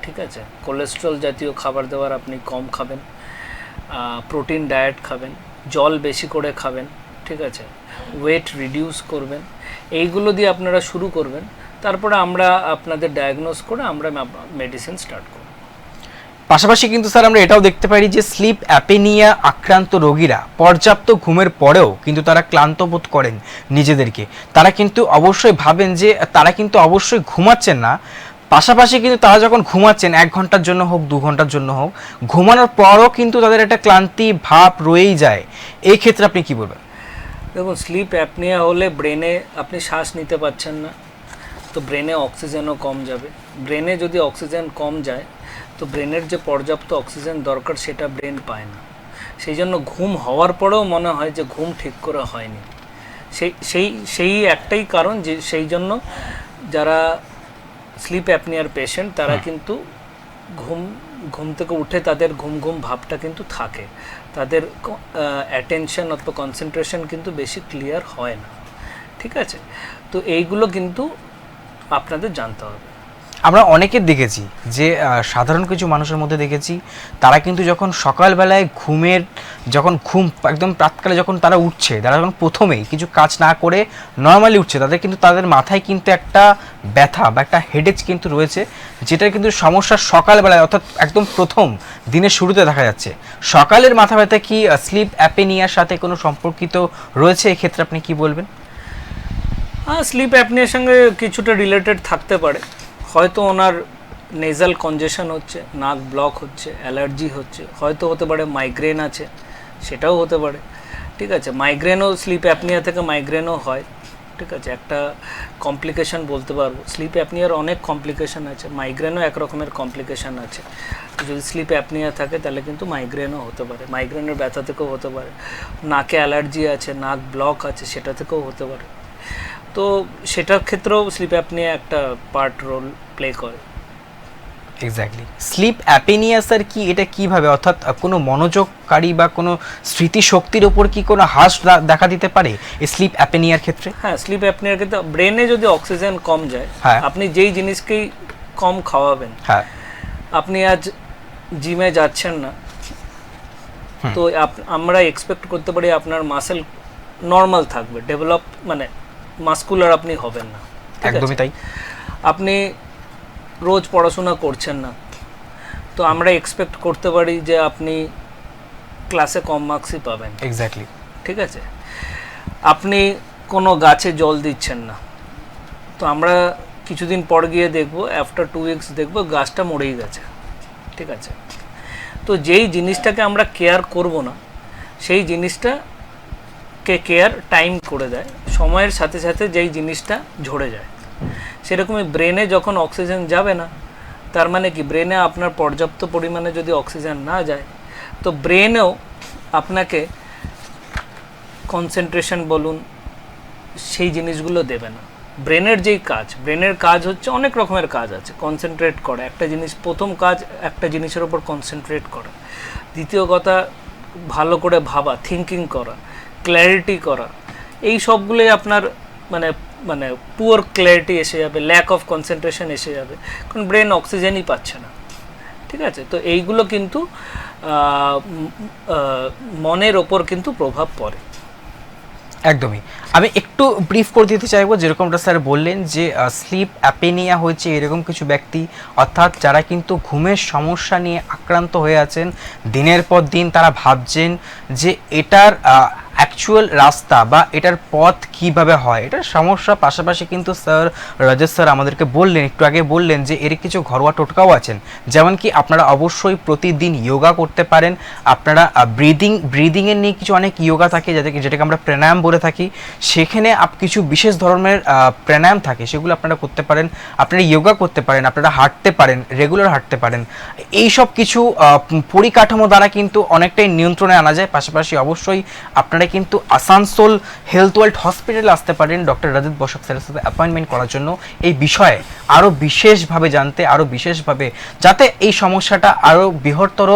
ঠিক আছে? কোলেস্ট্রল জাতীয় খাবার দাবার আপনি কম খাবেন, প্রোটিন ডায়েট খাবেন, জল বেশি করে খাবেন, ঠিক আছে? ওয়েট রিডিউস করবেন। এইগুলো দিয়ে আপনারা শুরু করবেন, তারপরে আমরা আপনাদের ডায়াগনোজ করে আমরা মেডিসিন স্টার্ট করব। পাশাপাশি কিন্তু স্যার আমরা এটাও দেখতে পারি যে স্লিপ অ্যাপেনিয়া আক্রান্ত রোগীরা পর্যাপ্ত ঘুমের পরেও কিন্তু তারা ক্লান্ত বোধ করেন নিজেদেরকে। তারা কিন্তু অবশ্যই ভাবেন যে তারা কিন্তু অবশ্যই ঘুমাচ্ছেন না, পাশাপাশি কিন্তু তারা যখন ঘুমাচ্ছেন 1 ঘন্টার জন্য হোক 2 ঘন্টার জন্য হোক, ঘুমানোর পরও কিন্তু তাদের একটা ক্লান্তি ভাব রয়েই যায়। এই ক্ষেত্রে আপনি কি বলবেন? দেখুন, স্লিপ অ্যাপনিয়া হলে ব্রেনে আপনি শ্বাস নিতে পারছেন না, তো ব্রেনে অক্সিজেনও কম যাবে। ব্রেনে যদি অক্সিজেন কম যায় তো ব্রেনের যে পর্যাপ্ত অক্সিজেন দরকার সেটা ব্রেন পায় না। সেই জন্য ঘুম হওয়ার পরেও মনে হয় যে ঘুম ঠিক করে হয়নি। সেই একটাই কারণ, যে সেই জন্য যারা স্লিপ অ্যাপনিয়ার পেশেন্ট তারা কিন্তু ঘুম থেকে উঠে তাদের ঘুম ভাবটা কিন্তু থাকে, তাদের অ্যাটেনশন অথবা কনসেন্ট্রেশন কিন্তু বেশি ক্লিয়ার হয় না, ঠিক আছে? তো এইগুলো কিন্তু আপনাদের জানতে হবে। আমরা অনেকের দেখেছি যে সাধারণ কিছু মানুষের মধ্যে দেখেছি তারা কিন্তু যখন সকালবেলায় ঘুম একদম প্রাতকালে যখন তারা উঠছে, তারা যখন প্রথমেই কিছু কাজ না করে নর্মালি উঠছে, তাদের মাথায় কিন্তু একটা ব্যথা বা একটা হেডেক কিন্তু রয়েছে, যেটা কিন্তু সমস্যা সকালবেলায় অর্থাৎ একদম প্রথম দিনের শুরুতে দেখা যাচ্ছে। সকালের মাথা ব্যথা কি স্লিপ অ্যাপেনিয়ার সাথে কোনো সম্পর্কিত রয়েছে? এক্ষেত্রে আপনি কি বলবেন? স্লিপ অ্যাপনিয়ার সঙ্গে কিছুটা রিলেটেড থাকতে পারে। হয়তো ওনার নেজাল কনজেশন হচ্ছে, নাক ব্লক হচ্ছে, অ্যালার্জি হচ্ছে, হয়তো হতে পারে মাইগ্রেন আছে, সেটাও হতে পারে, ঠিক আছে? মাইগ্রেনও স্লিপ অ্যাপনিয়া থেকে মাইগ্রেনও হয়, ঠিক আছে? একটা কমপ্লিকেশন বলতে পারবো। স্লিপ অ্যাপনিয়ার অনেক কমপ্লিকেশন আছে, মাইগ্রেনও এক রকমের কমপ্লিকেশন আছে। যদি স্লিপ অ্যাপনিয়া থাকে তাহলে কিন্তু মাইগ্রেনও হতে পারে, মাইগ্রেনের ব্যথা থেকেও হতে পারে। নাকে অ্যালার্জি আছে, নাক ব্লক আছে, সেটা থেকেও হতে পারে। তো সেটার ক্ষেত্রেও স্লিপ অ্যাপনিয়া একটা পার্ট রোল প্লে করে। এক্স্যাক্টলি। স্লিপ অ্যাপেনিয়া স্যার কি, এটা কিভাবে, অর্থাৎ কোনো মনোযোগকারী বা কোনো স্মৃতিশক্তির ওপর কি কোনো হ্রাস দেখা দিতে পারে এই স্লিপ অ্যাপেনিয়ার ক্ষেত্রে? হ্যাঁ, স্লিপ অ্যাপনিয়ার ক্ষেত্রে ব্রেনে যদি অক্সিজেন কম যায়, হ্যাঁ, আপনি যেই জিনিসকেই কম খাওয়াবেন, হ্যাঁ, আপনি আজ জিমে যাচ্ছেন না, তো আমরা এক্সপেক্ট করতে পারি আপনার মাসেল নর্মাল থাকবে, ডেভেলপ মানে মাস্কুলার আপনি হবেন না। একদমই তাই। আপনি রোজ পড়াশোনা করছেন না, তো আমরা এক্সপেক্ট করতে পারি যে আপনি ক্লাসে কম মার্কসই পাবেন। এক্স্যাক্টলি, ঠিক আছে? আপনি কোনো গাছে জল দিচ্ছেন না, তো আমরা কিছুদিন পর গিয়ে দেখব, আফটার 2 উইকস দেখব গাছটা মরেই গেছে, ঠিক আছে? তো যেই জিনিসটাকে আমরা কেয়ার করব না, সেই জিনিসটাকে কেয়ার টাইম করে দেয়, সময়ের সাথে সাথে যেই জিনিসটা ঝরে যায়। সেরকমই ব্রেনে যখন অক্সিজেন যাবে না, তার মানে কি ব্রেনে আপনার পর্যাপ্ত পরিমাণে যদি অক্সিজেন না যায়, তো ব্রেনেও আপনাকে কনসেন্ট্রেশন বলুন সেই জিনিসগুলো দেবে না। ব্রেনের কাজ হচ্ছে অনেক রকমের কাজ আছে। কনসেন্ট্রেট করা একটা জিনিস, প্রথম কাজ একটা জিনিসের উপর কনসেন্ট্রেট করা। দ্বিতীয় কথা ভালো করে ভাবা, থিঙ্কিং করা, ক্ল্যারিটি করা, এই সবগুলোই আপনার মানে মানে পুয়ার ক্ল্যারিটি এসে যাবে, ল্যাক অফ কনসেন্ট্রেশন এসে যাবে, কারণ ব্রেন অক্সিজেনই পাচ্ছে না, ঠিক আছে? তো এইগুলো কিন্তু মনের ওপর কিন্তু প্রভাব পড়ে। একদমই। আমি একটু ব্রিফ করে দিতে চাইবো, যেরকমটা স্যার বললেন যে স্লিপ অ্যাপেনিয়া হয়েছে এরকম কিছু ব্যক্তি, অর্থাৎ যারা কিন্তু ঘুমের সমস্যা নিয়ে আক্রান্ত হয়ে আছেন, দিনের পর দিন তারা ভাবছেন যে এটার অ্যাকচুয়াল রাস্তা বা এটার পথ কিভাবে হয়, এটার সমস্যা। পাশাপাশি কিন্তু স্যার রাজেশ স্যার আমাদেরকে বললেন, একটু আগে বললেন যে এর কিছু ঘরোয়া টোটকাও আছেন, যেমন কি আপনারা অবশ্যই প্রতিদিন যোগা করতে পারেন। আপনারা ব্রিদিংয়ের নিয়ে কিছু অনেক যোগা থাকে যেটাকে আমরা প্রাণায়াম বলে থাকি, সেখানে কিছু বিশেষ ধরনের প্রাণায়াম থাকে, সেগুলো আপনারা করতে পারেন। আপনারা যোগা করতে পারেন, আপনারা হাঁটতে পারেন, রেগুলার হাঁটতে পারেন। এই সব কিছু পরিকাঠামো দ্বারা কিন্তু অনেকটাই নিয়ন্ত্রণে আনা যায়। পাশাপাশি অবশ্যই আপনারা কিন্তু আসানসোল হেলথ ওয়ার্ল্ড হসপিটালে আসতে পারেন ডক্টর রজত বসাক স্যারের সাথে অ্যাপয়েন্টমেন্ট করার জন্য এই বিষয়ে আরও বিশেষভাবে জানতে, আরও বিশেষভাবে যাতে এই সমস্যাটা আরও বৃহত্তর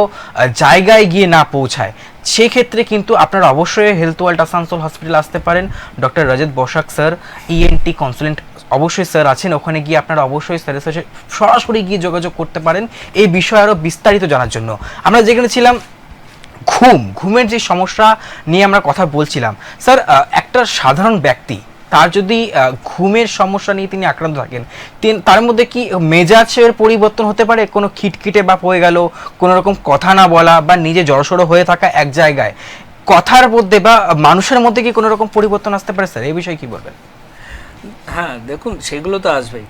জায়গায় গিয়ে না পৌঁছায়। সেক্ষেত্রে কিন্তু আপনারা অবশ্যই হেলথ ওয়ার্ল্ড আসানসোল হসপিটালে আসতে পারেন। Doctor Rajat Basak sir ENT consultant অবশ্যই স্যার আছেন, ওখানে গিয়ে আপনারা অবশ্যই স্যারের সাথে সরাসরি গিয়ে যোগাযোগ করতে পারেন এই বিষয়ে আরও বিস্তারিত জানার জন্য। আমরা যেখানে ছিলাম ঘুমের যে সমস্যা নিয়ে আমরা কথা বলছিলাম, স্যার একটা সাধারণ ব্যক্তি তার যদি ঘুমের সমস্যা নিয়ে তিনি আক্রান্ত থাকেন, তার মধ্যে কি মেজাজের পরিবর্তন হতে পারে? কোনো খিটখিটে বা হয়ে গেল, কোনো রকম কথা না বলা বা নিজে জড়সড়ো হয়ে থাকা এক জায়গায়, কথার মধ্যে বা মানুষের মধ্যে কি কোনো রকম পরিবর্তন আসতে পারে স্যার? এই বিষয়ে কি বলবেন? হ্যাঁ দেখুন, সেগুলো তো আসবেই।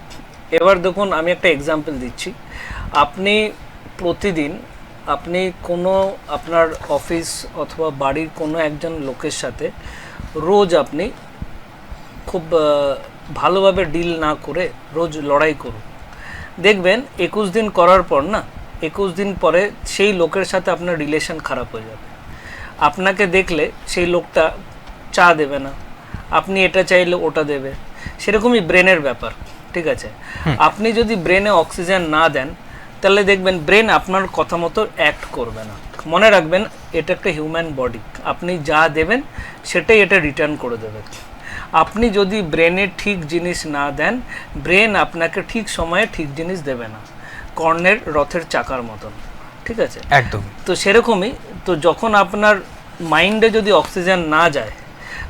এবার দেখুন, আমি একটা এক্সাম্পল দিচ্ছি। আপনি প্রতিদিন আপনি কোনো আপনার অফিস অথবা বাড়ির কোনো একজন লোকের সাথে রোজ আপনি খুব ভালোভাবে ডিল না করে রোজ লড়াই করুন, দেখবেন 21 দিন করার পর না, 21 দিন পরে সেই লোকের সাথে আপনার রিলেশন খারাপ হয়ে যাবে। আপনাকে দেখলে সেই লোকটা চা দেবে না, আপনি এটা চাইলে ওটা দেবে। সেরকমই ব্রেনের ব্যাপার, ঠিক আছে? আপনি যদি ব্রেনে অক্সিজেন না দেন, তাহলে দেখবেন ব্রেন আপনার কথা মতো অ্যাক্ট করবে না। মনে রাখবেন, এটা একটা হিউম্যান বডি, আপনি যা দেবেন সেটাই এটা রিটার্ন করে দেবে। আপনি যদি ব্রেনে ঠিক জিনিস না দেন, ব্রেন আপনাকে ঠিক সময়ে ঠিক জিনিস দেবে না, কর্ণের রথের চাকার মতন, ঠিক আছে? একদম। তো সেরকমই, তো যখন আপনার মাইন্ডে যদি অক্সিজেন না যায়,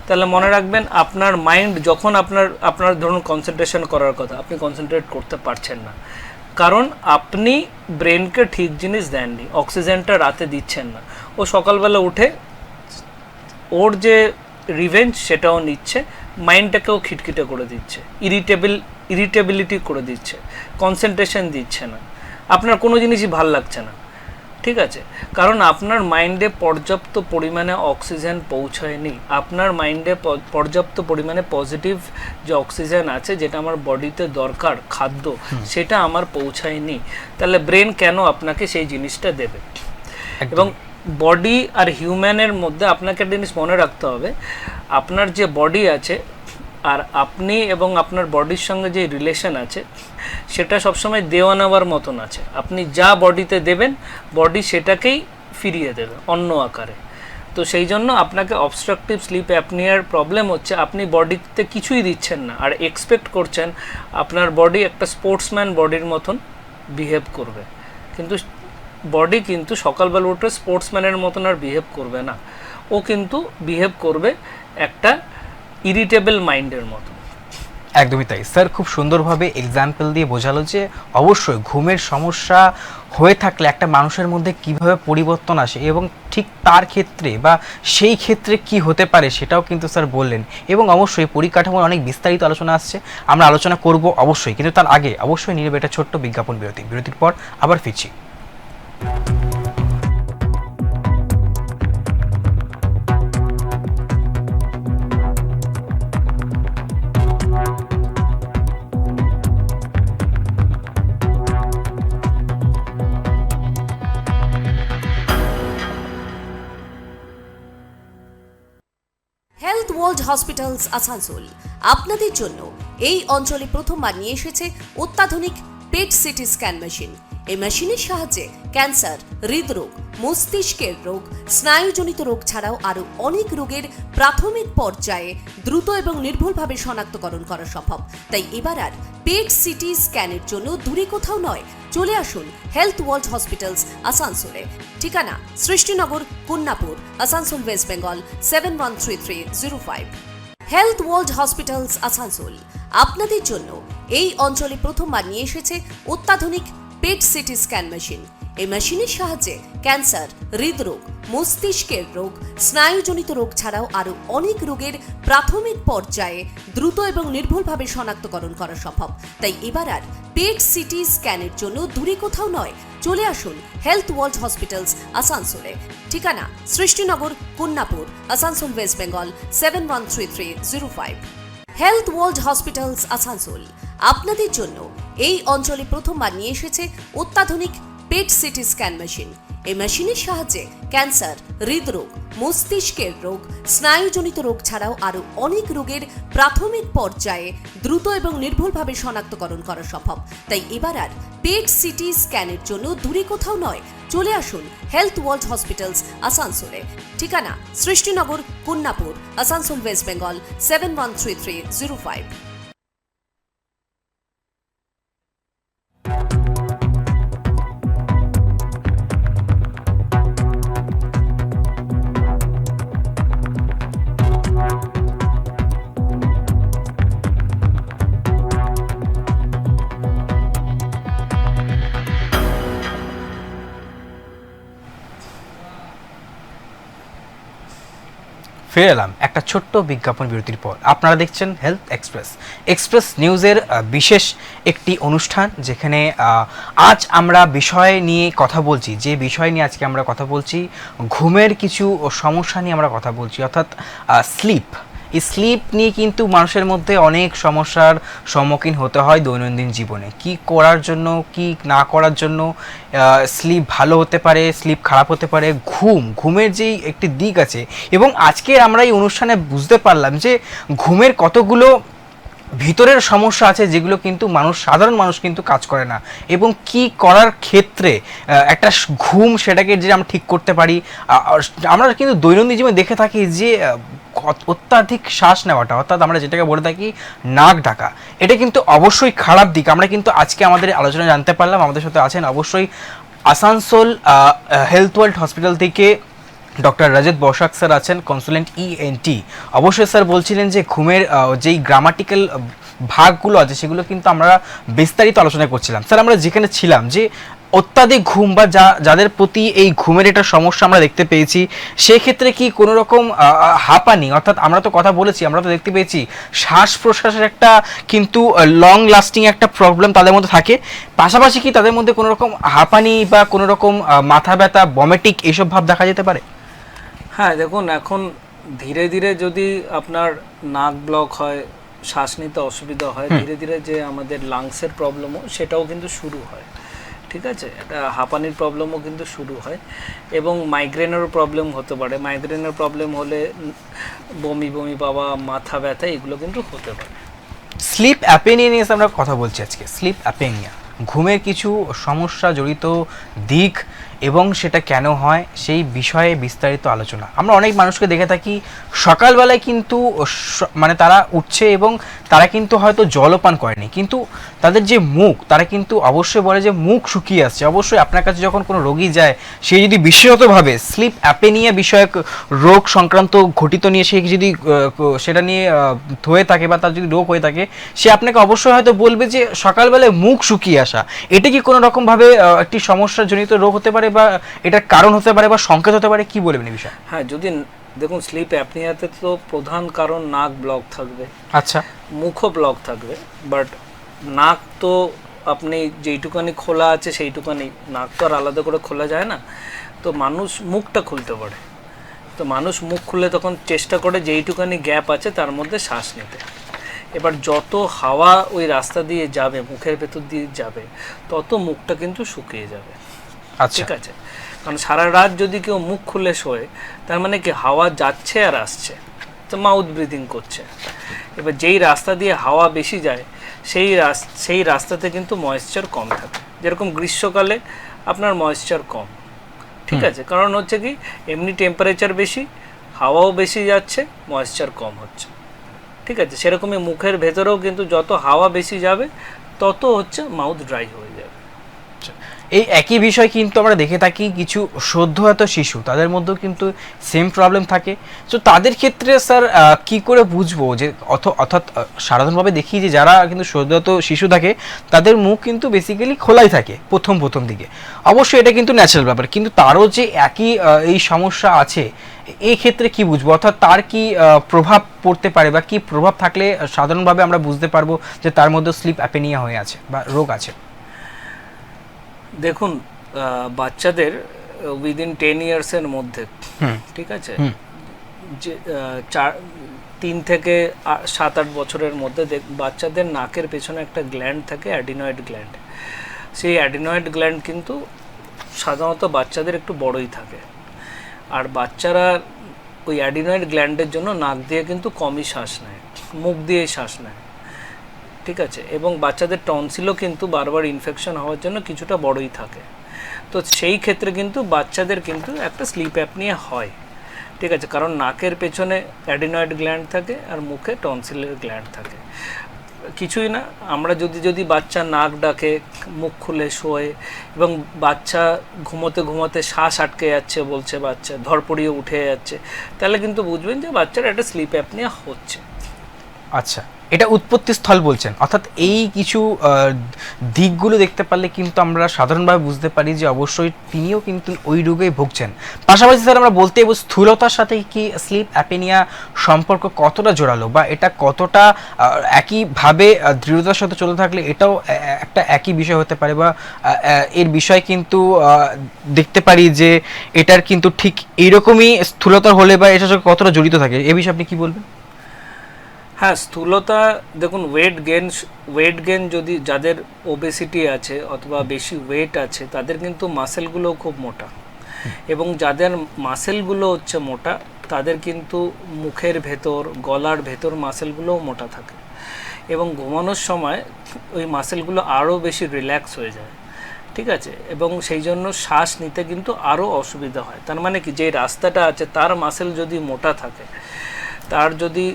তাহলে মনে রাখবেন আপনার মাইন্ড যখন আপনার ধরুন কনসেন্ট্রেশন করার কথা, আপনি কনসেন্ট্রেট করতে পারছেন না, কারণ আপনি ব্রেনকে ঠিক জিনিস দেননি, অক্সিজেনটা রাতে দিচ্ছেন না। ও সকালবেলা উঠে ওর যে রিভেঞ্জ সেটাও নিচ্ছে, মাইন্ডটাকেও খিটখিটে করে দিচ্ছে, ইরিটেবিলিটি করে দিচ্ছে, কনসেন্ট্রেশন দিচ্ছে না, আপনার কোনো জিনিসই ভাল লাগছে না, ঠিক আছে? কারণ আপনার মাইন্ডে পর্যাপ্ত পরিমাণে অক্সিজেন পৌঁছায়নি, আপনার মাইন্ডে পর্যাপ্ত পরিমাণে পজিটিভ যে অক্সিজেন আছে, যেটা আমার বডিতে দরকার খাদ্য, সেটা আমার পৌঁছায়নি। তাহলে ব্রেন কেন আপনাকে সেই জিনিসটা দেবে? এবং বডি আর হিউম্যানের মধ্যে আপনাকে একটা জিনিস মনে রাখতে হবে, আপনার যে বডি আছে আর আপনি এবং আপনার বডির সঙ্গে যে রিলেশন আছে, সেটা সবসময় দেওয়া নেওয়ার মতন আছে। আপনি যা বডিতে দেবেন, বডি সেটাকেই ফিরিয়ে দেবে অন্য আকারে। তো সেই জন্য আপনাকে অবস্ট্রাকটিভ স্লিপ অ্যাপনিয়ার প্রবলেম হচ্ছে, আপনি বডিতে কিছুই দিচ্ছেন না আর এক্সপেক্ট করছেন আপনার বডি একটা স্পোর্টসম্যান বডির মতন বিহেভ করবে, কিন্তু বডি কিন্তু সকালবেলা উঠে স্পোর্টসম্যানের মতন আর বিহেভ করবে না, ও কিন্তু বিহেভ করবে একটা ইরিটেবল মাইন্ডের মতো। একদমই তাই স্যার, খুব সুন্দরভাবে এক্সাম্পল দিয়ে বোঝালো যে অবশ্যই ঘুমের সমস্যা হয়ে থাকলে একটা মানুষের মধ্যে কিভাবে পরিবর্তন আসে এবং ঠিক তার ক্ষেত্রে বা সেই ক্ষেত্রে কি হতে পারে সেটাও কিন্তু স্যার বললেন। এবং অবশ্যই পরিকাঠামোর অনেক বিস্তারিত আলোচনা আসছে, আমরা আলোচনা করব অবশ্যই, কিন্তু তার আগে অবশ্যই নিয়ে নেব একটা ছোট্ট বিজ্ঞাপন বিরতি। বিরতির পর আবার ফিরছি। হেলথ ওয়ার্ল্ড হসপিটালস আসানসোল আপনাদের জন্য এই অঞ্চলে প্রথমবার নিয়ে এসেছে অত্যাধুনিক পেট সিটি স্ক্যান মেশিন। এই মেশিনের সাহায্যে ক্যান্সার, হৃদরোগ, মস্তিষ্কের রোগ, স্নায়ুজনিত রোগ ছাড়াও আরও অনেক রোগের প্রাথমিক পর্যায়ে দ্রুত এবং নির্ভুলভাবে শনাক্তকরণ করা সম্ভব। তাই এবার আর পেট সিটি স্ক্যানের জন্য দূরে কোথাও নয়, চলে আসুন হেলথ ওয়ার্ল্ড হসপিটালস আসানসোলে। ঠিকানা Srishtinagar, Kanyapur, Asansol, West Bengal 713305। Health world hospitals Asansol আপনাদের জন্য এই অঞ্চলে প্রথমবার নিয়ে এসেছে অত্যাধুনিক পেট সিটি স্ক্যান মেশিন। এই মেশিনের সাহায্যে ক্যান্সার, হৃদরোগ, মস্তিষ্কের রোগ, স্নায়ুজনিত রোগ ছাড়াও আরও অনেক রোগের প্রাথমিক পর্যায়ে দ্রুত এবং নির্ভুলভাবে শনাক্তকরণ করা সম্ভব। তাই এবার আর পেট সিটি স্ক্যানের জন্য দূরে কোথাও নয়, চলে আসুন হেলথ ওয়ার্ল্ড হসপিটালস আসানসোলে। ঠিকানা Srishtinagar, Kanyapur, Asansol, West Bengal 713305। Health world hospitals Asansol আপনাদের জন্য এই অঞ্চলে প্রথমবার নিয়ে এসেছে অত্যাধুনিক পেট সিটি স্ক্যান মেশিন। এই মেশিনের সাহায্যে ক্যান্সার, হৃদরোগ, মস্তিষ্কের রোগ, স্নায়ুজনিত রোগ ছাড়াও আরও অনেক রোগের প্রাথমিক পর্যায়ে দ্রুত এবং নির্ভুলভাবে শনাক্তকরণ করা সম্ভব। তাই এবার আর পেট সিটি স্ক্যানের জন্য দূরে কোথাও নয়, চলে আসুন হেলথ ওয়ার্ল্ড হসপিটালস আসানসোলে। ঠিকানা সৃষ্টিনগর, কুন্নাপুর, আসানসোল, ওয়েস্ট বেঙ্গল 713305। ফিরে এলাম একটা ছোট্ট বিজ্ঞাপন বিরতির পর। আপনারা দেখছেন হেলথ এক্সপ্রেস নিউজের বিশেষ একটি অনুষ্ঠান, যেখানে আজ আমরা বিষয় নিয়ে কথা বলছি। যে বিষয় নিয়ে আজকে আমরা কথা বলছি, ঘুমের কিছু সমস্যা নিয়ে আমরা কথা বলছি, অর্থাৎ স্লিপ। এই স্লিপ নিয়ে কিন্তু মানুষের মধ্যে অনেক সমস্যার সম্মুখীন হতে হয় দৈনন্দিন জীবনে। কি করার জন্য, কি না করার জন্য স্লিপ ভালো হতে পারে, স্লিপ খারাপ হতে পারে, ঘুমের যেই একটি দিক আছে। এবং আজকে আমরা এই অনুষ্ঠানে বুঝতে পারলাম যে ঘুমের কতগুলো ভিতরের সমস্যা আছে যেগুলো কিন্তু সাধারণ মানুষ কিন্তু কাজ করে না, এবং কি করার ক্ষেত্রে একটা ঘুম সেটাকে যে আমরা ঠিক করতে পারি। আমরা কিন্তু দৈনন্দিন জীবনে দেখে থাকি যে অত্যাধিক শ্বাস নেওয়াটা, অর্থাৎ আমরা যেটাকে বলে থাকি নাক ডাকা, এটা কিন্তু অবশ্যই খারাপ দিক। আমরা কিন্তু আজকে আমাদের আলোচনা জানতে পারলাম। আমাদের সাথে আছেন অবশ্যই আসানসোল হেলথ ওয়ার্ল্ড হসপিটাল থেকে ডক্টর রজত বসাক স্যার আছেন, কনসালটেন্ট ENT। অবশ্যই স্যার বলছিলেন যে ঘুমের যেই গ্রামাটিক্যাল ভাগগুলো আছে সেগুলো কিন্তু আমরা বিস্তারিত আলোচনা করছিলাম। স্যার, আমরা যেখানে ছিলাম যে অত্যাধিক ঘুম বা যাদের প্রতি এই ঘুমের একটা সমস্যা আমরা দেখতে পেয়েছি, সেক্ষেত্রে কি কোনো রকম হাঁপানি, অর্থাৎ আমরা তো কথা বলেছি, আমরা তো দেখতে পেয়েছি শ্বাস প্রশ্বাসের একটা কিন্তু লং লাস্টিং একটা প্রবলেম তাদের মধ্যে থাকে। পাশাপাশি কি তাদের মধ্যে কোনো রকম হাঁপানি বা কোনো রকম মাথা ব্যথা, ভমিটিং এইসব ভাব দেখা যেতে পারে? হ্যাঁ, দেখুন, এখন ধীরে ধীরে যদি আপনার নাক ব্লক হয়, শ্বাস নিতে অসুবিধা হয়, ধীরে ধীরে যে আমাদের লাংসের প্রবলেমও সেটাও কিন্তু শুরু হয়। ঠিক আছে, এটা হাঁপানির প্রবলেমও কিন্তু শুরু হয়, এবং মাইগ্রেনেরও প্রবলেম হতে পারে। মাইগ্রেনের প্রবলেম হলে বমি পাওয়া, মাথা ব্যথা, এগুলো কিন্তু হতে পারে। স্লিপ অ্যাপনিয়া নিয়ে আমরা কথা বলছি আজকে। স্লিপ অ্যাপনিয়া, ঘুমের কিছু সমস্যা জড়িত দিক এবং সেটা কেন হয় সেই বিষয়ে বিস্তারিত আলোচনা। আমরা অনেক মানুষকে দেখে থাকি সকালবেলায় কিন্তু মানে তারা উঠছে এবং তারা কিন্তু হয়তো জলও পান করেনি, কিন্তু তাদের যে মুখ, তারা কিন্তু অবশ্যই বলে যে মুখ শুকিয়ে আসছে। অবশ্যই আপনার কাছে যখন কোনো রোগী যায়, সে যদি বিশেষতভাবে স্লিপ অ্যাপনিয়া বিষয়ক রোগ সংক্রান্ত ঘটিত নিয়ে সে যদি সেটা নিয়ে হয়ে থাকে বা তার যদি রোগ হয়ে থাকে, সে আপনাকে অবশ্যই হয়তো বলবে যে সকালবেলায় মুখ শুকিয়ে আসা। এটা কি কোনো রকমভাবে একটি সমস্যাজনিত রোগ হতে পারে বা এটার কারণ হতে পারে বা সংকেত হতে পারে? কি বলবেন এই বিষয়ে? হ্যাঁ, যদি দেখুন, স্লিপ অ্যাপনিয়াতে তো প্রধান কারণ নাক ব্লক থাকবে, আচ্ছা, মুখও ব্লক থাকবে, বাট নাক তো আপনি যেইটুকানি খোলা আছে সেইটুকানি, নাক তো আর আলাদা করে খোলা যায় না। তো মানুষ মুখটা খুলতে পারে, তো মানুষ মুখ খুলে তখন চেষ্টা করে যেইটুকানি গ্যাপ আছে তার মধ্যে শ্বাস নিতে। এবার যত হাওয়া ওই রাস্তা দিয়ে যাবে, মুখের ভেতর দিয়ে যাবে, তত মুখটা কিন্তু শুকিয়ে যাবে। ঠিক আছে, কারণ সারা রাত যদি কেউ মুখ খুলে শোয়, তার মানে কি হাওয়া যাচ্ছে আর আসছে, তো মাউথ ব্রিদিং করছে। এবার যেই রাস্তা দিয়ে হাওয়া বেশি যায় সেই রাস্তাতে কিন্তু ময়েশ্চার কম থাকে। যেরকম গ্রীষ্মকালে আপনার ময়েশ্চার কম, ঠিক আছে, কারণ হচ্ছে কি এমনি টেম্পারেচার বেশি, হাওয়াও বেশি যাচ্ছে, ময়েশ্চার কম হচ্ছে। ঠিক আছে, সেরকমই মুখের ভেতরেও কিন্তু যত হাওয়া বেশি যাবে তত হচ্ছে মাউথ ড্রাই হয়ে যাবে। এই একই বিষয় কিন্তু আমরা দেখে থাকি কিছু সদ্যজাত শিশু, তাদের মধ্যেও কিন্তু সেম প্রবলেম থাকে। তো তাদের ক্ষেত্রে স্যার কি করে বুঝবো যে, অর্থাৎ সাধারণভাবে দেখি যে যারা কিন্তু সদ্যজাত শিশু থাকে তাদের মুখ কিন্তু বেসিক্যালি খোলাই থাকে প্রথম দিকে, অবশ্যই এটা কিন্তু ন্যাচারাল ব্যাপার, কিন্তু তারও যে একই এই সমস্যা আছে, এই ক্ষেত্রে কি বুঝবো, অর্থাৎ তার কি প্রভাব পড়তে পারে বা কি প্রভাব থাকলে সাধারণভাবে আমরা বুঝতে পারবো যে তার মধ্যে স্লিপ অ্যাপনিয়া হয়ে আছে বা রোগ আছে? দেখুন, বাচ্চাদের উইদিন 10 ইয়ার্সের মধ্যে, ঠিক আছে, যে 3 থেকে 7-8 বছরের মধ্যে বাচ্চাদের নাকের পেছনে একটা গ্ল্যান্ড থাকে, অ্যাডিনয়েড গ্ল্যান্ড। সেই অ্যাডিনয়েড গ্ল্যান্ড কিন্তু সাধারণত বাচ্চাদের একটু বড়ই থাকে, আর বাচ্চারা ওই অ্যাডিনয়েড গ্ল্যান্ডের জন্য নাক দিয়ে কিন্তু কমই শ্বাস নেয়, মুখ দিয়েই শ্বাস নেয়, ঠিক আছে। এবং বাচ্চাদের টনসিলও কিন্তু বারবার ইনফেকশন হওয়ার জন্য কিছুটা বড়ই থাকে। তো সেই ক্ষেত্রে কিন্তু বাচ্চাদের কিন্তু একটা স্লিপ অ্যাপনিয়া হয়, ঠিক আছে, কারণ নাকের পেছনে অ্যাডিনয়েড গ্ল্যান্ড থাকে আর মুখে টনসিলের গ্ল্যান্ড থাকে। কিছুই না, আমরা যদি বাচ্চা নাক ডাকে, মুখ খুলে শোয় এবং বাচ্চা ঘুমোতে ঘুমোতে শ্বাস আটকে যাচ্ছে বলছে, বাচ্চা ধরপড়িয়ে উঠে যাচ্ছে, তাহলে কিন্তু বুঝবেন যে বাচ্চার একটা স্লিপ অ্যাপনিয়া হচ্ছে। আচ্ছা, এটা উৎপত্তি স্থল বলছেন, অর্থাৎ এই কিছু দিকগুলো দেখতে পারলে কিন্তু আমরা সাধারণভাবে বুঝতে পারি যে অবশ্যই তিনিও কিন্তু ওই রোগেই ভুগছেন। পাশাপাশি স্যার আমরা বলতে পারবো স্থূলতার সাথে কি স্লিপ অ্যাপনিয়া সম্পর্ক কতটা জোরালো, বা এটা কতটা একইভাবে দৃঢ়তার সাথে চলতে থাকলে এটাও একটা একই বিষয় হতে পারে, বা এর বিষয় কিন্তু দেখতে পারি যে এটার কিন্তু ঠিক এইরকমই স্থূলতা হলে বা এটার সাথে কতটা জড়িত থাকে, এ বিষয়ে আপনি কি বলবেন? হ্যাঁ, স্থূলতা দেখুন, ওয়েট গেন যদি যাদের ওবেসিটি আছে অথবা বেশি ওয়েট আছে তাদের কিন্তু মাসেলগুলো খুব মোটা, এবং যাদের মাসেলগুলো হচ্ছে মোটা তাদের কিন্তু মুখের ভেতর, গলার ভেতর মাসেলগুলোও মোটা থাকে, এবং ঘুমানোর সময় ওই মাসেলগুলো আরও বেশি রিল্যাক্স হয়ে যায়, ঠিক আছে, এবং সেই জন্য শ্বাস নিতে কিন্তু আরও অসুবিধা হয়। তার মানে কি, যে রাস্তাটা আছে তার মাসেল যদি মোটা থাকে, তার যদি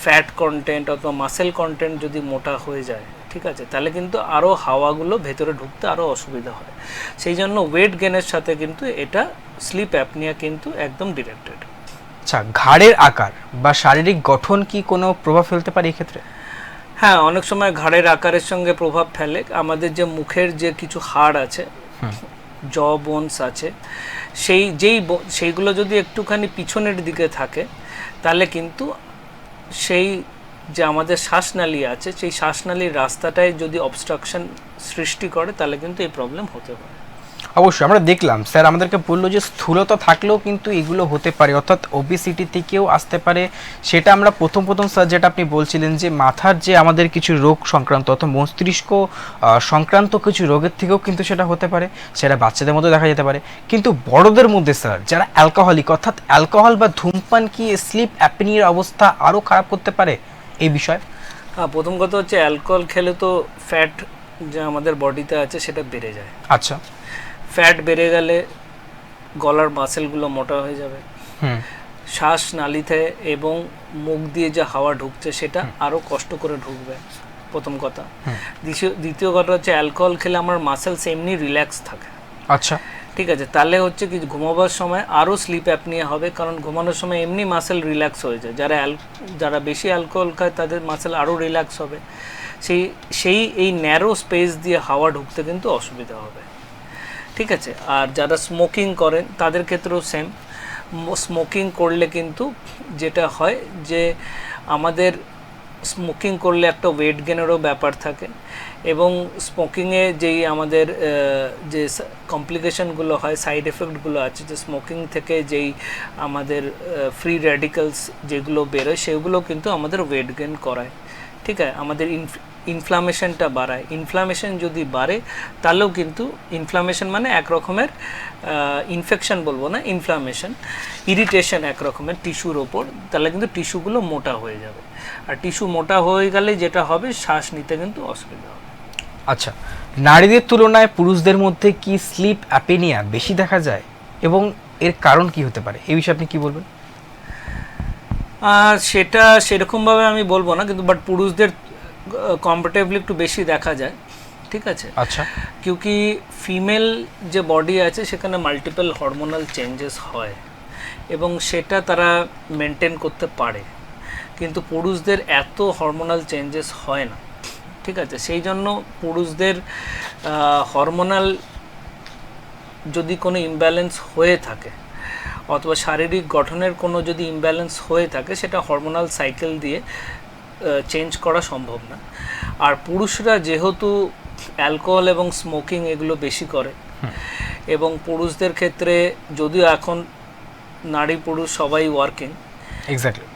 ফ্যাট কন্টেন্ট অথবা মাসেল কন্টেন্ট যদি মোটা হয়ে যায়, ঠিক আছে, তাহলে কিন্তু আরও হাওয়াগুলো ভেতরে ঢুকতে আরও অসুবিধা হয়। সেই জন্য ওয়েট গেনের সাথে কিন্তু এটা স্লিপ অ্যাপনিয়া কিন্তু একদম ডিরেক্টেড। আচ্ছা, ঘাড়ের আকার বা শারীরিক গঠন কি কোনো প্রভাব ফেলতে পারে এই ক্ষেত্রে? হ্যাঁ, অনেক সময় ঘাড়ের আকারের সঙ্গে প্রভাব ফেলে। আমাদের যে মুখের যে কিছু হাড় আছে, জ বোনস আছে, সেইগুলো যদি একটুখানি পিছনের দিকে থাকে তাহলে কিন্তু সেই যে আমাদের শ্বাসনালী আছে, সেই শ্বাসনালীর রাস্তাটায় যদি অবস্ট্রাকশন সৃষ্টি করে তাহলে কিন্তু এই প্রবলেম হতে পারে। অবশ্যই আমরা দেখলাম স্যার আমাদেরকে বললো যে স্থূলতা থাকলেও কিন্তু এগুলো হতে পারে, অর্থাৎ ওবেসিটি থেকেও আসতে পারে। সেটা আমরা প্রথম স্যার যেটা আপনি বলছিলেন যে মাথার যে আমাদের কিছু রোগ সংক্রান্ত অর্থাৎ মস্তিষ্ক সংক্রান্ত কিছু রোগের থেকেও কিন্তু সেটা হতে পারে, সেটা বাচ্চাদের মধ্যে দেখা যেতে পারে। কিন্তু বড়দের মধ্যে স্যার যারা অ্যালকোহলিক, অর্থাৎ অ্যালকোহল বা ধূমপান কি স্লিপ অ্যাপনিয়ার অবস্থা আরও খারাপ করতে পারে এই বিষয়ে? হ্যাঁ, প্রথম কথা হচ্ছে অ্যালকোহল খেলে তো ফ্যাট যে আমাদের বডিতে আছে সেটা বেড়ে যায়। আচ্ছা, ফ্যাট বেড়ে গেলে গলার মাসেলগুলো মোটা হয়ে যাবে, শ্বাস নালীতে এবং মুখ দিয়ে যে হাওয়া ঢুকছে সেটা আরও কষ্ট করে ঢুকবে, প্রথম কথা। দ্বিতীয় কথা হচ্ছে অ্যালকোহল খেলে আমার মাসেলস এমনি রিল্যাক্স থাকে। আচ্ছা, ঠিক আছে, তাহলে হচ্ছে কি ঘুমাবার সময় আরও স্লিপ অ্যাপনিয়া হবে, কারণ ঘুমানোর সময় এমনি মাসেল রিল্যাক্স হয়ে যায়। যারা বেশি অ্যালকোহল খায় তাদের মাসেল আরও রিল্যাক্স হবে, সেই এই ন্যারো স্পেস দিয়ে হাওয়া ঢুকতে কিন্তু অসুবিধা হবে, ঠিক আছে। আর যারা স্মোকিং করেন তাদের ক্ষেত্রেও সেম। স্মোকিং করলে কিন্তু যেটা হয় যে আমাদের স্মোকিং করলে একটা ওয়েট গেনেরও ব্যাপার থাকে, এবং স্মোকিংয়ে যেই আমাদের যে কমপ্লিকেশনগুলো হয়, সাইড এফেক্টগুলো আছে, যে স্মোকিং থেকে যেই আমাদের ফ্রি র্যাডিক্যালস যেগুলো বেরোয় সেগুলো কিন্তু আমাদের ওয়েট গেন করায়, ঠিক আছে, আমাদের ইনফ্লামেশনটা বাড়ায়। ইনফ্লামেশন যদি বাড়ে তাহলেও কিন্তু, ইনফ্লামেশন মানে এক রকমের ইনফেকশন বলবো না, ইনফ্লামেশন, ইরিটেশন এক রকমের টিস্যুর ওপর, তাহলে কিন্তু টিস্যুগুলো মোটা হয়ে যাবে, আর টিস্যু মোটা হয়ে গেলে যেটা হবে শ্বাস নিতে কিন্তু অসুবিধা হবে। আচ্ছা, নারীদের তুলনায় পুরুষদের মধ্যে কি স্লিপ অ্যাপনিয়া বেশি দেখা যায়, এবং এর কারণ কি হতে পারে, এই বিষয়ে আপনি কি বলবেন? সেটা সেরকমভাবে আমি বলবো না, কিন্তু বাট পুরুষদের কম্পারেটিভলি একটু বেশি দেখা যায়, ঠিক আছে। আচ্ছা, কিউকি ফিমেল যে বডি আছে সেখানে মাল্টিপল হরমোনাল চেঞ্জেস হয় এবং সেটা তারা মেনটেন করতে পারে, কিন্তু পুরুষদের এত হরমোনাল চেঞ্জেস হয় না, ঠিক আছে। সেই জন্য পুরুষদের হরমোনাল যদি কোনো ইমব্যালেন্স হয়ে থাকে অথবা শারীরিক গঠনের কোনো যদি ইমব্যালেন্স হয়ে থাকে, সেটা হরমোনাল সাইকেল দিয়ে চেঞ্জ করা সম্ভব না। আর পুরুষরা যেহেতু অ্যালকোহল এবং স্মোকিং এগুলো বেশি করে, এবং পুরুষদের ক্ষেত্রে যদিও এখন নারী পুরুষ সবাই ওয়ার্কিং, এক্স্যাক্টলি,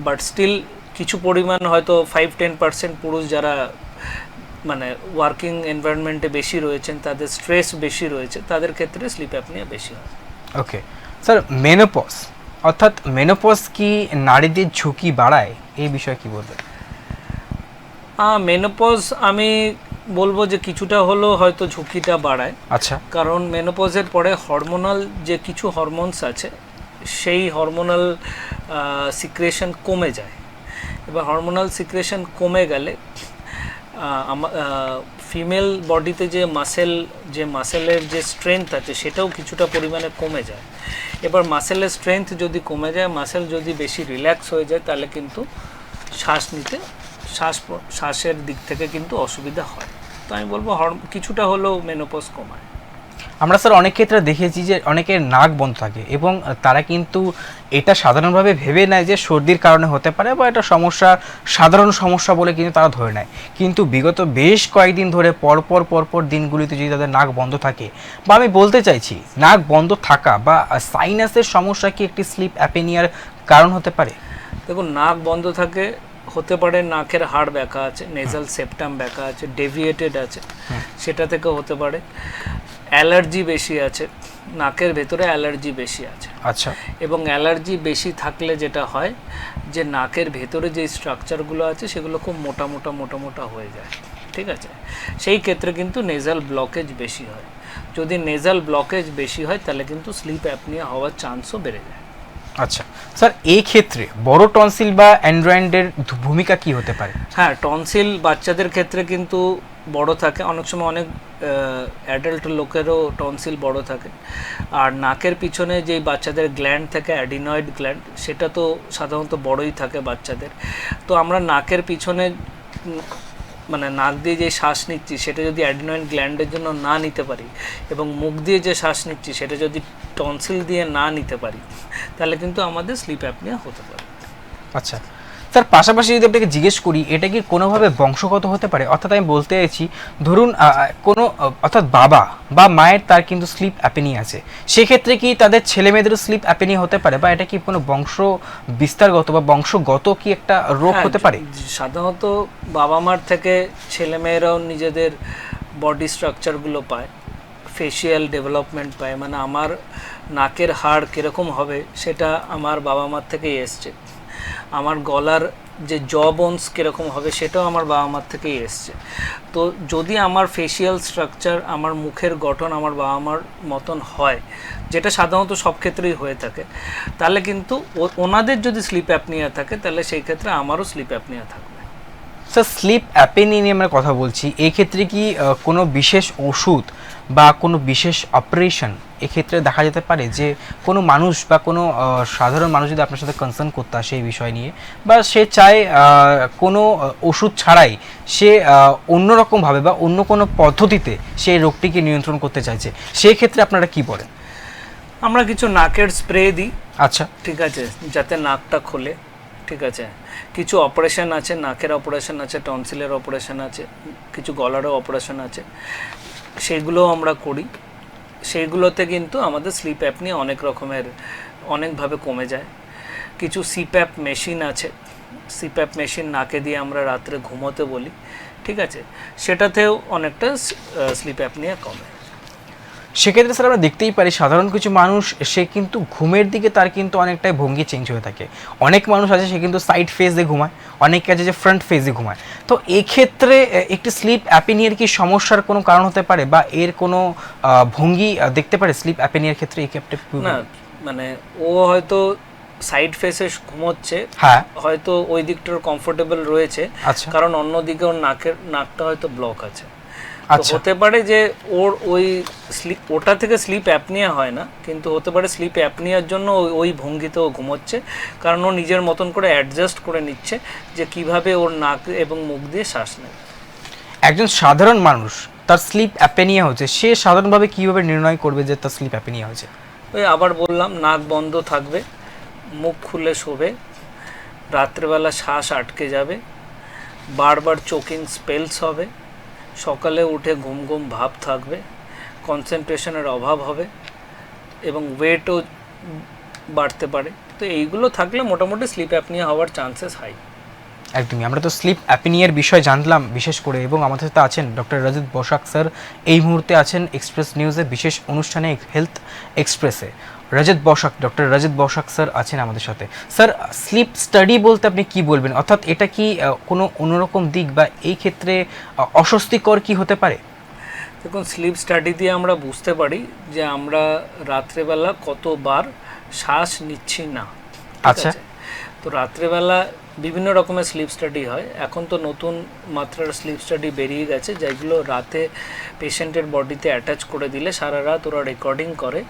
বাট স্টিল কিছু পরিমাণ হয়তো 5-10% পুরুষ যারা মানে ওয়ার্কিং এনভায়রনমেন্টে বেশি রয়েছেন, তাদের স্ট্রেস বেশি রয়েছে, তাদের ক্ষেত্রে স্লিপ অ্যাপনিয়া বেশি হয়। ওকে স্যার, মেনোপজ অর্থাৎ মেনোপজ কি নারীদের ঝুঁকি বাড়ায়, এই বিষয়ে কি বলবেন? মেনোপজ আমি বলবো যে কিছুটা হলেও হয়তো ঝুঁকিটা বাড়ায়। আচ্ছা। কারণ মেনোপজের পরে হরমোনাল যে কিছু হরমোনস আছে সেই হরমোনাল সিক্রেশন কমে যায়। এবার হরমোনাল সিক্রেশন কমে গেলে ফিমেল বডিতে যে মাসেলের যে স্ট্রেংথ আছে সেটাও কিছুটা পরিমাণে কমে যায়। এবার মাসেলের স্ট্রেংথ যদি কমে যায়, মাসেল যদি বেশি রিল্যাক্স হয়ে যায়, তাহলে কিন্তু শ্বাস নিতে শ্বাসের দিক থেকে কিন্তু অসুবিধা হয়। তো আমি বলবো কিছুটা হলেও মেনোপজ কমায়। আমরা স্যার অনেক ক্ষেত্রে দেখেছি যে অনেকের নাক বন্ধ থাকে এবং তারা কিন্তু এটা সাধারণভাবে ভেবে নেয় যে সর্দির কারণে হতে পারে বা এটা সাধারণ সমস্যা বলে কিন্তু তারা ধরে নেয়। কিন্তু বিগত বেশ কয়েকদিন ধরে পরপর দিনগুলিতে যদি তাদের নাক বন্ধ থাকে, বা আমি বলতে চাইছি নাক বন্ধ থাকা বা সাইনাসের সমস্যা কি একটি স্লিপ অ্যাপনিয়ার কারণ হতে পারে? দেখুন, নাক বন্ধ থাকে হতে পারে নাকের হাড় ব্যাকা আছে, নেজাল সেপ্টাম ব্যাকা আছে, ডেভিয়েটেড আছে, সেটা থেকে হতে পারে। অ্যালার্জি বেশি আছে, নাকের ভেতরে অ্যালার্জি বেশি আছে। আচ্ছা। এবং অ্যালার্জি বেশি থাকলে যেটা হয় যে নাকের ভেতরে যে স্ট্রাকচারগুলো আছে সেগুলো খুব মোটা হয়ে যায়, ঠিক আছে? সেই ক্ষেত্রে কিন্তু নেজাল ব্লকেজ বেশি হয়। যদি নেজাল ব্লকেজ বেশি হয় তাহলে কিন্তু স্লিপ অ্যাপনিয়া হওয়ার চান্সও বেড়ে যায়। আচ্ছা স্যার, এই ক্ষেত্রে বড় টনসিল বা অ্যান্ড্রয়েডের ভূমিকা কি হতে পারে? হ্যাঁ, টনসিল বাচ্চাদের ক্ষেত্রে কিন্তু বড় থাকে, অনেক সময় অনেক অ্যাডাল্ট লোকেরও টনসিল বড় থাকে। আর নাকের পিছনে যেই বাচ্চাদের গ্ল্যান্ড থাকে, অ্যাডিনয়েড গ্ল্যান্ড, সেটা তো সাধারণত বড়ই থাকে বাচ্চাদের। তো আমরা নাকের পিছনে মানে নাক দিয়ে যে শ্বাস নিচ্ছি সেটা যদি অ্যাডিনয়েড গ্ল্যান্ডের জন্য না নিতে পারি এবং মুখ দিয়ে যে শ্বাস নিচ্ছি সেটা যদি টনসিল দিয়ে না নিতে পারি, তাহলে কিন্তু আমাদের স্লিপ অ্যাপনিয়া হতে পারে। আচ্ছা স্যার, পাশাপাশি যদি আপনাকে জিজ্ঞেস করি, এটা কি কোনোভাবে বংশগত হতে পারে? অর্থাৎ আমি বলতে চাইছি, ধরুন কোনো অর্থাৎ বাবা বা মায়ের তার কিন্তু স্লিপ অ্যাপনিয়া আছে, সেক্ষেত্রে কি তাদের ছেলে মেয়েদেরও স্লিপ অ্যাপনিয়া হতে পারে, বা এটা কি কোনো বংশ বিস্তারগত বা বংশগত কি একটা রোগ হতে পারে? সাধারণত বাবা মার থেকে ছেলে মেয়েরাও নিজেদের বডি স্ট্রাকচারগুলো পায়, ফেশিয়াল ডেভেলপমেন্ট পায়। মানে আমার নাকের হাড় কীরকম হবে সেটা আমার বাবা মার থেকেই এসছে। আমার গলার যে জ বোনস কীরকম হবে সেটাও আমার বাবা মার থেকেই এসছে। তো যদি আমার ফেশিয়াল স্ট্রাকচার, আমার মুখের গঠন আমার বাবা মার মতন হয়, যেটা সাধারণত সব ক্ষেত্রেই হয়ে থাকে, তাহলে কিন্তু ওনাদের যদি স্লিপ অ্যাপনিয়া থাকে তাহলে সেই ক্ষেত্রে আমারও স্লিপ অ্যাপনিয়া থাকবে। স্যার, স্লিপ অ্যাপনিয়া নিয়ে আমরা কথা বলছি, এক্ষেত্রে কি কোনো বিশেষ ওষুধ বা কোনো বিশেষ অপারেশন এক্ষেত্রে দেখা যেতে পারে যে কোনো মানুষ বা কোনো সাধারণ মানুষ যদি আপনার সাথে কনসার্ন করতে আসে এই বিষয় নিয়ে, বা সে চায় কোনো ওষুধ ছাড়াই সে অন্যরকমভাবে বা অন্য কোনো পদ্ধতিতে সেই রোগটিকে নিয়ন্ত্রণ করতে চাইছে, সেই ক্ষেত্রে আপনারা কি বলেন? আমরা কিছু নাকের স্প্রে দিই। আচ্ছা, ঠিক আছে, যাতে নাকটা খোলে। ঠিক আছে, কিছু অপারেশন আছে, নাকের অপারেশন আছে, টনসিলের অপারেশন আছে, কিছু গলারও অপারেশন আছে, সেগুলোও আমরা করি। সেইগুলোতে কিন্তু আমাদের স্লিপ অ্যাপনিয়া অনেকভাবে কমে যায়। কিছু সিপ্যাপ মেশিন আছে, সিপ্যাপ মেশিন নাকে দিয়ে আমরা রাত্রে ঘুমোতে বলি, ঠিক আছে, সেটাতেও অনেকটা স্লিপ অ্যাপনিয়া কমে। সেক্ষেত্রে স্যার আমরা দেখতেই পারি সাধারণ কিছু মানুষ সে কিন্তু ঘুমের দিকে তার কিন্তু অনেকটাই ভঙ্গি চেঞ্জ হয়ে থাকে। অনেক মানুষ আছে সে কিন্তু সাইড ফেজে ঘুমায়, অনেকে আছে যে ফ্রন্ট ফেজে ঘুমায়। তো এক্ষেত্রে একটি স্লিপ অ্যাপনিয়ার কি সমস্যার কোনো কারণ হতে পারে, বা এর কোনো ভঙ্গি দেখতে পারে স্লিপ অ্যাপনিয়ার ক্ষেত্রে? এই ক্ষেত্রে না, মানে ও হয়তো সাইড ফেসে ঘুমোচ্ছে, হ্যাঁ, হয়তো ওই দিকটার কমফোর্টেবল রয়েছে, আচ্ছা, কারণ অন্যদিকে ওর নাকটা হয়তো ব্লক আছে। হতে পারে যে ওর ওটা থেকে স্লিপ অ্যাপনিয়া হয় না, কিন্তু হতে পারে স্লিপ অ্যাপনিয়ার জন্য ওই ভঙ্গিতে ও ঘুমোচ্ছে, কারণ ও নিজের মতন করে অ্যাডজাস্ট করে নিচ্ছে যে কিভাবে ওর নাক এবং মুখ দিয়ে শ্বাস নেয়। একজন সাধারণ মানুষ তার স্লিপ অ্যাপনিয়া হচ্ছে, সে সাধারণভাবে কিভাবে নির্ণয় করবে যে তার স্লিপ অ্যাপনিয়া হয়েছে? ওই আবার বললাম, নাক বন্ধ থাকবে, মুখ খুলে শোবে, রাত্রেবেলা শ্বাস আটকে যাবে, বারবার চোকিং স্পেলস হবে, সকালে উঠে ঘুম ঘুম ভাব থাকবে, কনসেন্ট্রেশনের অভাব হবে এবং ওয়েটও বাড়তে পারে। তো এইগুলো থাকলে মোটামুটি স্লিপ অ্যাপনিয়া হওয়ার চান্সেস হাই। একদমই, আমরা তো স্লিপ অ্যাপনিয়ার বিষয় জানলাম বিশেষ করে, এবং আমাদের সাথে আছেন ডক্টর রজত বসাক স্যার, এই মুহূর্তে আছেন এক্সপ্রেস নিউজে বিশেষ অনুষ্ঠানে হেলথ এক্সপ্রেসে। ডক্টর রজত বসাক স্যার আছেন আমাদের সাথে। স্যার, স্লিপ স্টাডি বলতে আপনি কি বলবেন, অর্থাৎ এটা কি কোনো অন্যরকম দিক বা এই ক্ষেত্রে অস্বস্তিকর কি হতে পারে? দেখুন, স্লিপ স্টাডি দিয়ে আমরা বুঝতে পারি যে আমরা রাত্রেবেলা কতবার শ্বাস নিচ্ছি না। ঠিক আচ্ছা। আছে? তো রাত্রেবেলা বিভিন্ন রকমের স্লিপ স্টাডি হয়। এখন তো নতুন মাত্রার স্লিপ স্টাডি বেরিয়ে গেছে, যেগুলো রাতে পেশেন্টের বডিতে অ্যাটাচ করে দিলে সারা রাত ওরা রেকর্ডিং করে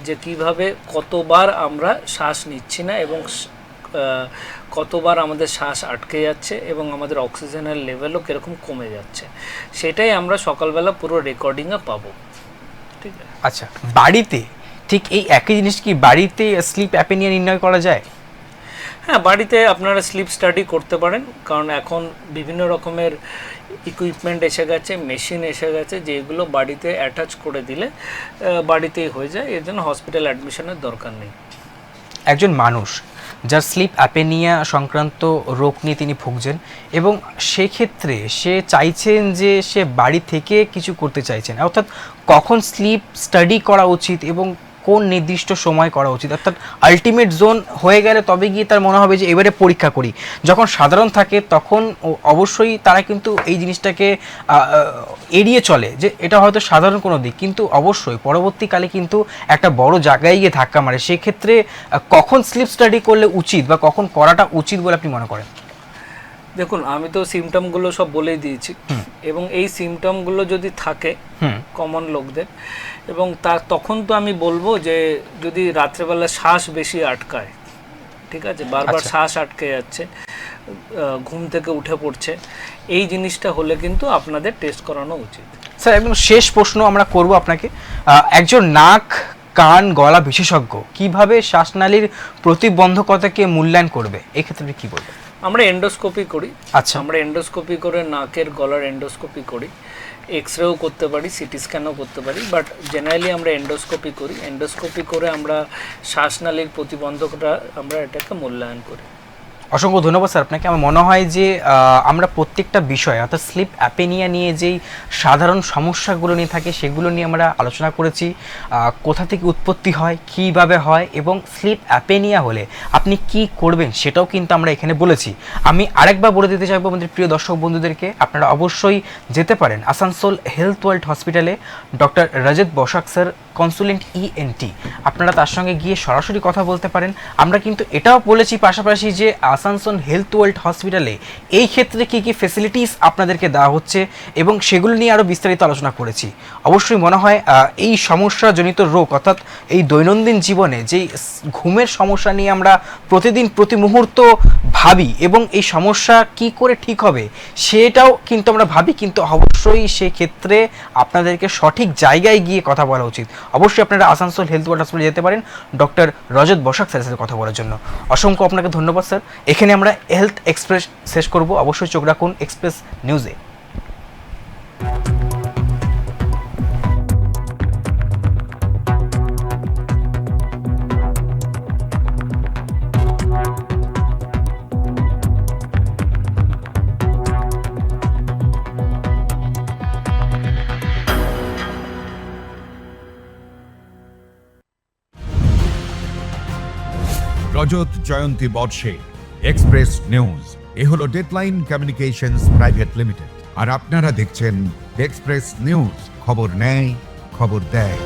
যে কিভাবে কতবার আমরা শ্বাস নিচ্ছি না এবং কতবার আমাদের শ্বাস আটকে যাচ্ছে এবং আমাদের অক্সিজেনের লেভেলও কীরকম কমে যাচ্ছে। সেটাই আমরা সকালবেলা পুরো রেকর্ডিংয়ে পাবো। ঠিক আছে? আচ্ছা, বাড়িতে ঠিক এই একই জিনিস কি বাড়িতে স্লিপ অ্যাপনিয়া নির্ণয় করা যায়? হ্যাঁ, বাড়িতে আপনারা স্লিপ স্টাডি করতে পারেন, কারণ এখন বিভিন্ন রকমের ইকুইপমেন্ট এসে গেছে, মেশিন এসে গেছে, যেগুলো বাড়িতে অ্যাটাচ করে দিলে বাড়িতেই হয়ে যায়। এর জন্য হসপিটাল অ্যাডমিশনের দরকার নেই। একজন মানুষ যার স্লিপ অ্যাপেনিয়া সংক্রান্ত রোগ নিয়ে তিনি ভুগছেন এবং সেক্ষেত্রে সে চাইছেন যে সে বাড়ি থেকে কিছু করতে চাইছেন, অর্থাৎ কখন স্লিপ স্টাডি করা উচিত এবং কোন নির্দিষ্ট সময় করা উচিত, অর্থাৎ আলটিমেট জোন হয়ে গেলে তবে গিয়ে তার মনে হবে যে এবারে পরীক্ষা করি। যখন সাধারণ থাকে তখন অবশ্যই তারা কিন্তু এই জিনিসটাকে এড়িয়ে চলে যে এটা হয়তো সাধারণ কোনো দিক, কিন্তু অবশ্যই পরবর্তীকালে কিন্তু একটা বড় জায়গায় গিয়ে ধাক্কা মারে। সেক্ষেত্রে কখন স্লিপ স্টাডি করলে উচিত বা কখন করাটা উচিত বলে আপনি মনে করেন? দেখুন, আমি তো সিমটমগুলো সব বলেই দিয়েছি, এবং এই সিমটমগুলো যদি থাকে কমন লোকদের, এবং তখন তো আমি বলবো যে যদি রাত্রেবেলা শ্বাস বেশি আটকায়, ঠিক আছে, বারবার শ্বাস আটকে যাচ্ছে, ঘুম থেকে উঠে পড়ছে, এই জিনিসটা হলে কিন্তু আপনাদের টেস্ট করানো উচিত। স্যার, একদম শেষ প্রশ্ন আমরা করব আপনাকে। একজন নাক কান গলা বিশেষজ্ঞ কিভাবে শ্বাসনালীর প্রতিবন্ধকতাকে মূল্যায়ন করবে, এই ক্ষেত্রে কি বলবেন? আমরা এন্ডোস্কোপি করি। আচ্ছা। আমরা এন্ডোস্কোপি করে নাকের গলার এন্ডোস্কোপি করি, এক্সরেও করতে পারি, সিটি স্ক্যানও করতে পারি, বাট জেনারেলি আমরা এন্ডোস্কোপি করি। এন্ডোস্কোপি করে আমরা শ্বাসনালীর প্রতিবন্ধকতা আমরা এটাকে মূল্যায়ন করি। অসংখ্য ধন্যবাদ স্যার আপনাকে। আমার মনে হয় যে আমরা প্রত্যেকটা বিষয় অর্থাৎ স্লিপ অ্যাপেনিয়া নিয়ে যেই সাধারণ সমস্যাগুলো নিয়ে থাকে সেগুলো নিয়ে আমরা আলোচনা করেছি, কোথা থেকে উৎপত্তি হয়, কীভাবে হয় এবং স্লিপ অ্যাপেনিয়া হলে আপনি কি করবেন সেটাও কিন্তু আমরা এখানে বলেছি। আমি আরেকবার বলে দিতে চাইবো আমাদের প্রিয় দর্শক বন্ধুদেরকে, আপনারা অবশ্যই যেতে পারেন আসানসোল হেলথ ওয়ার্ল্ড হসপিটালে। Doctor Rajat Basak sir consultant ENT, আপনারা তার সঙ্গে গিয়ে সরাসরি কথা বলতে পারেন। আমরা কিন্তু এটাও বলেছি পাশাপাশি যে আসানসোল হেলথ ওয়ার্ল্ড হসপিটালে এই ক্ষেত্রে কী কী ফেসিলিটিস আপনাদেরকে দেওয়া হচ্ছে এবং সেগুলো নিয়ে আরও বিস্তারিত আলোচনা করেছি। অবশ্যই মনে হয় এই সমস্যাজনিত রোগ অর্থাৎ এই দৈনন্দিন জীবনে যেই ঘুমের সমস্যা নিয়ে আমরা প্রতিদিন প্রতি মুহূর্ত ভাবি এবং এই সমস্যা কি করে ঠিক হবে সেটাও কিন্তু আমরা ভাবি, কিন্তু অবশ্যই সেক্ষেত্রে আপনাদেরকে সঠিক জায়গায় গিয়ে কথা বলা উচিত। অবশ্যই আপনারা আসানসোল হেলথ ওয়ার্ল্ড হসপিটালে যেতে পারেন ডক্টর রজত বসাক স্যারের সাথে কথা বলার জন্য। অসংখ্য আপনাকে ধন্যবাদ স্যার। এখানে আমরা হেলথ এক্সপ্রেস শেষ করব। অবশ্যই চোখ রাখুন এক্সপ্রেস নিউজে। রজত জয়ন্তী বর্ষে এক্সপ্রেস নিউজ এ হলো ডেডলাইন কমিউনিকেশনস প্রাইভেট লিমিটেড, আর আপনারা দেখছেন এক্সপ্রেস নিউজ, খবর নেয় খবর দেয়।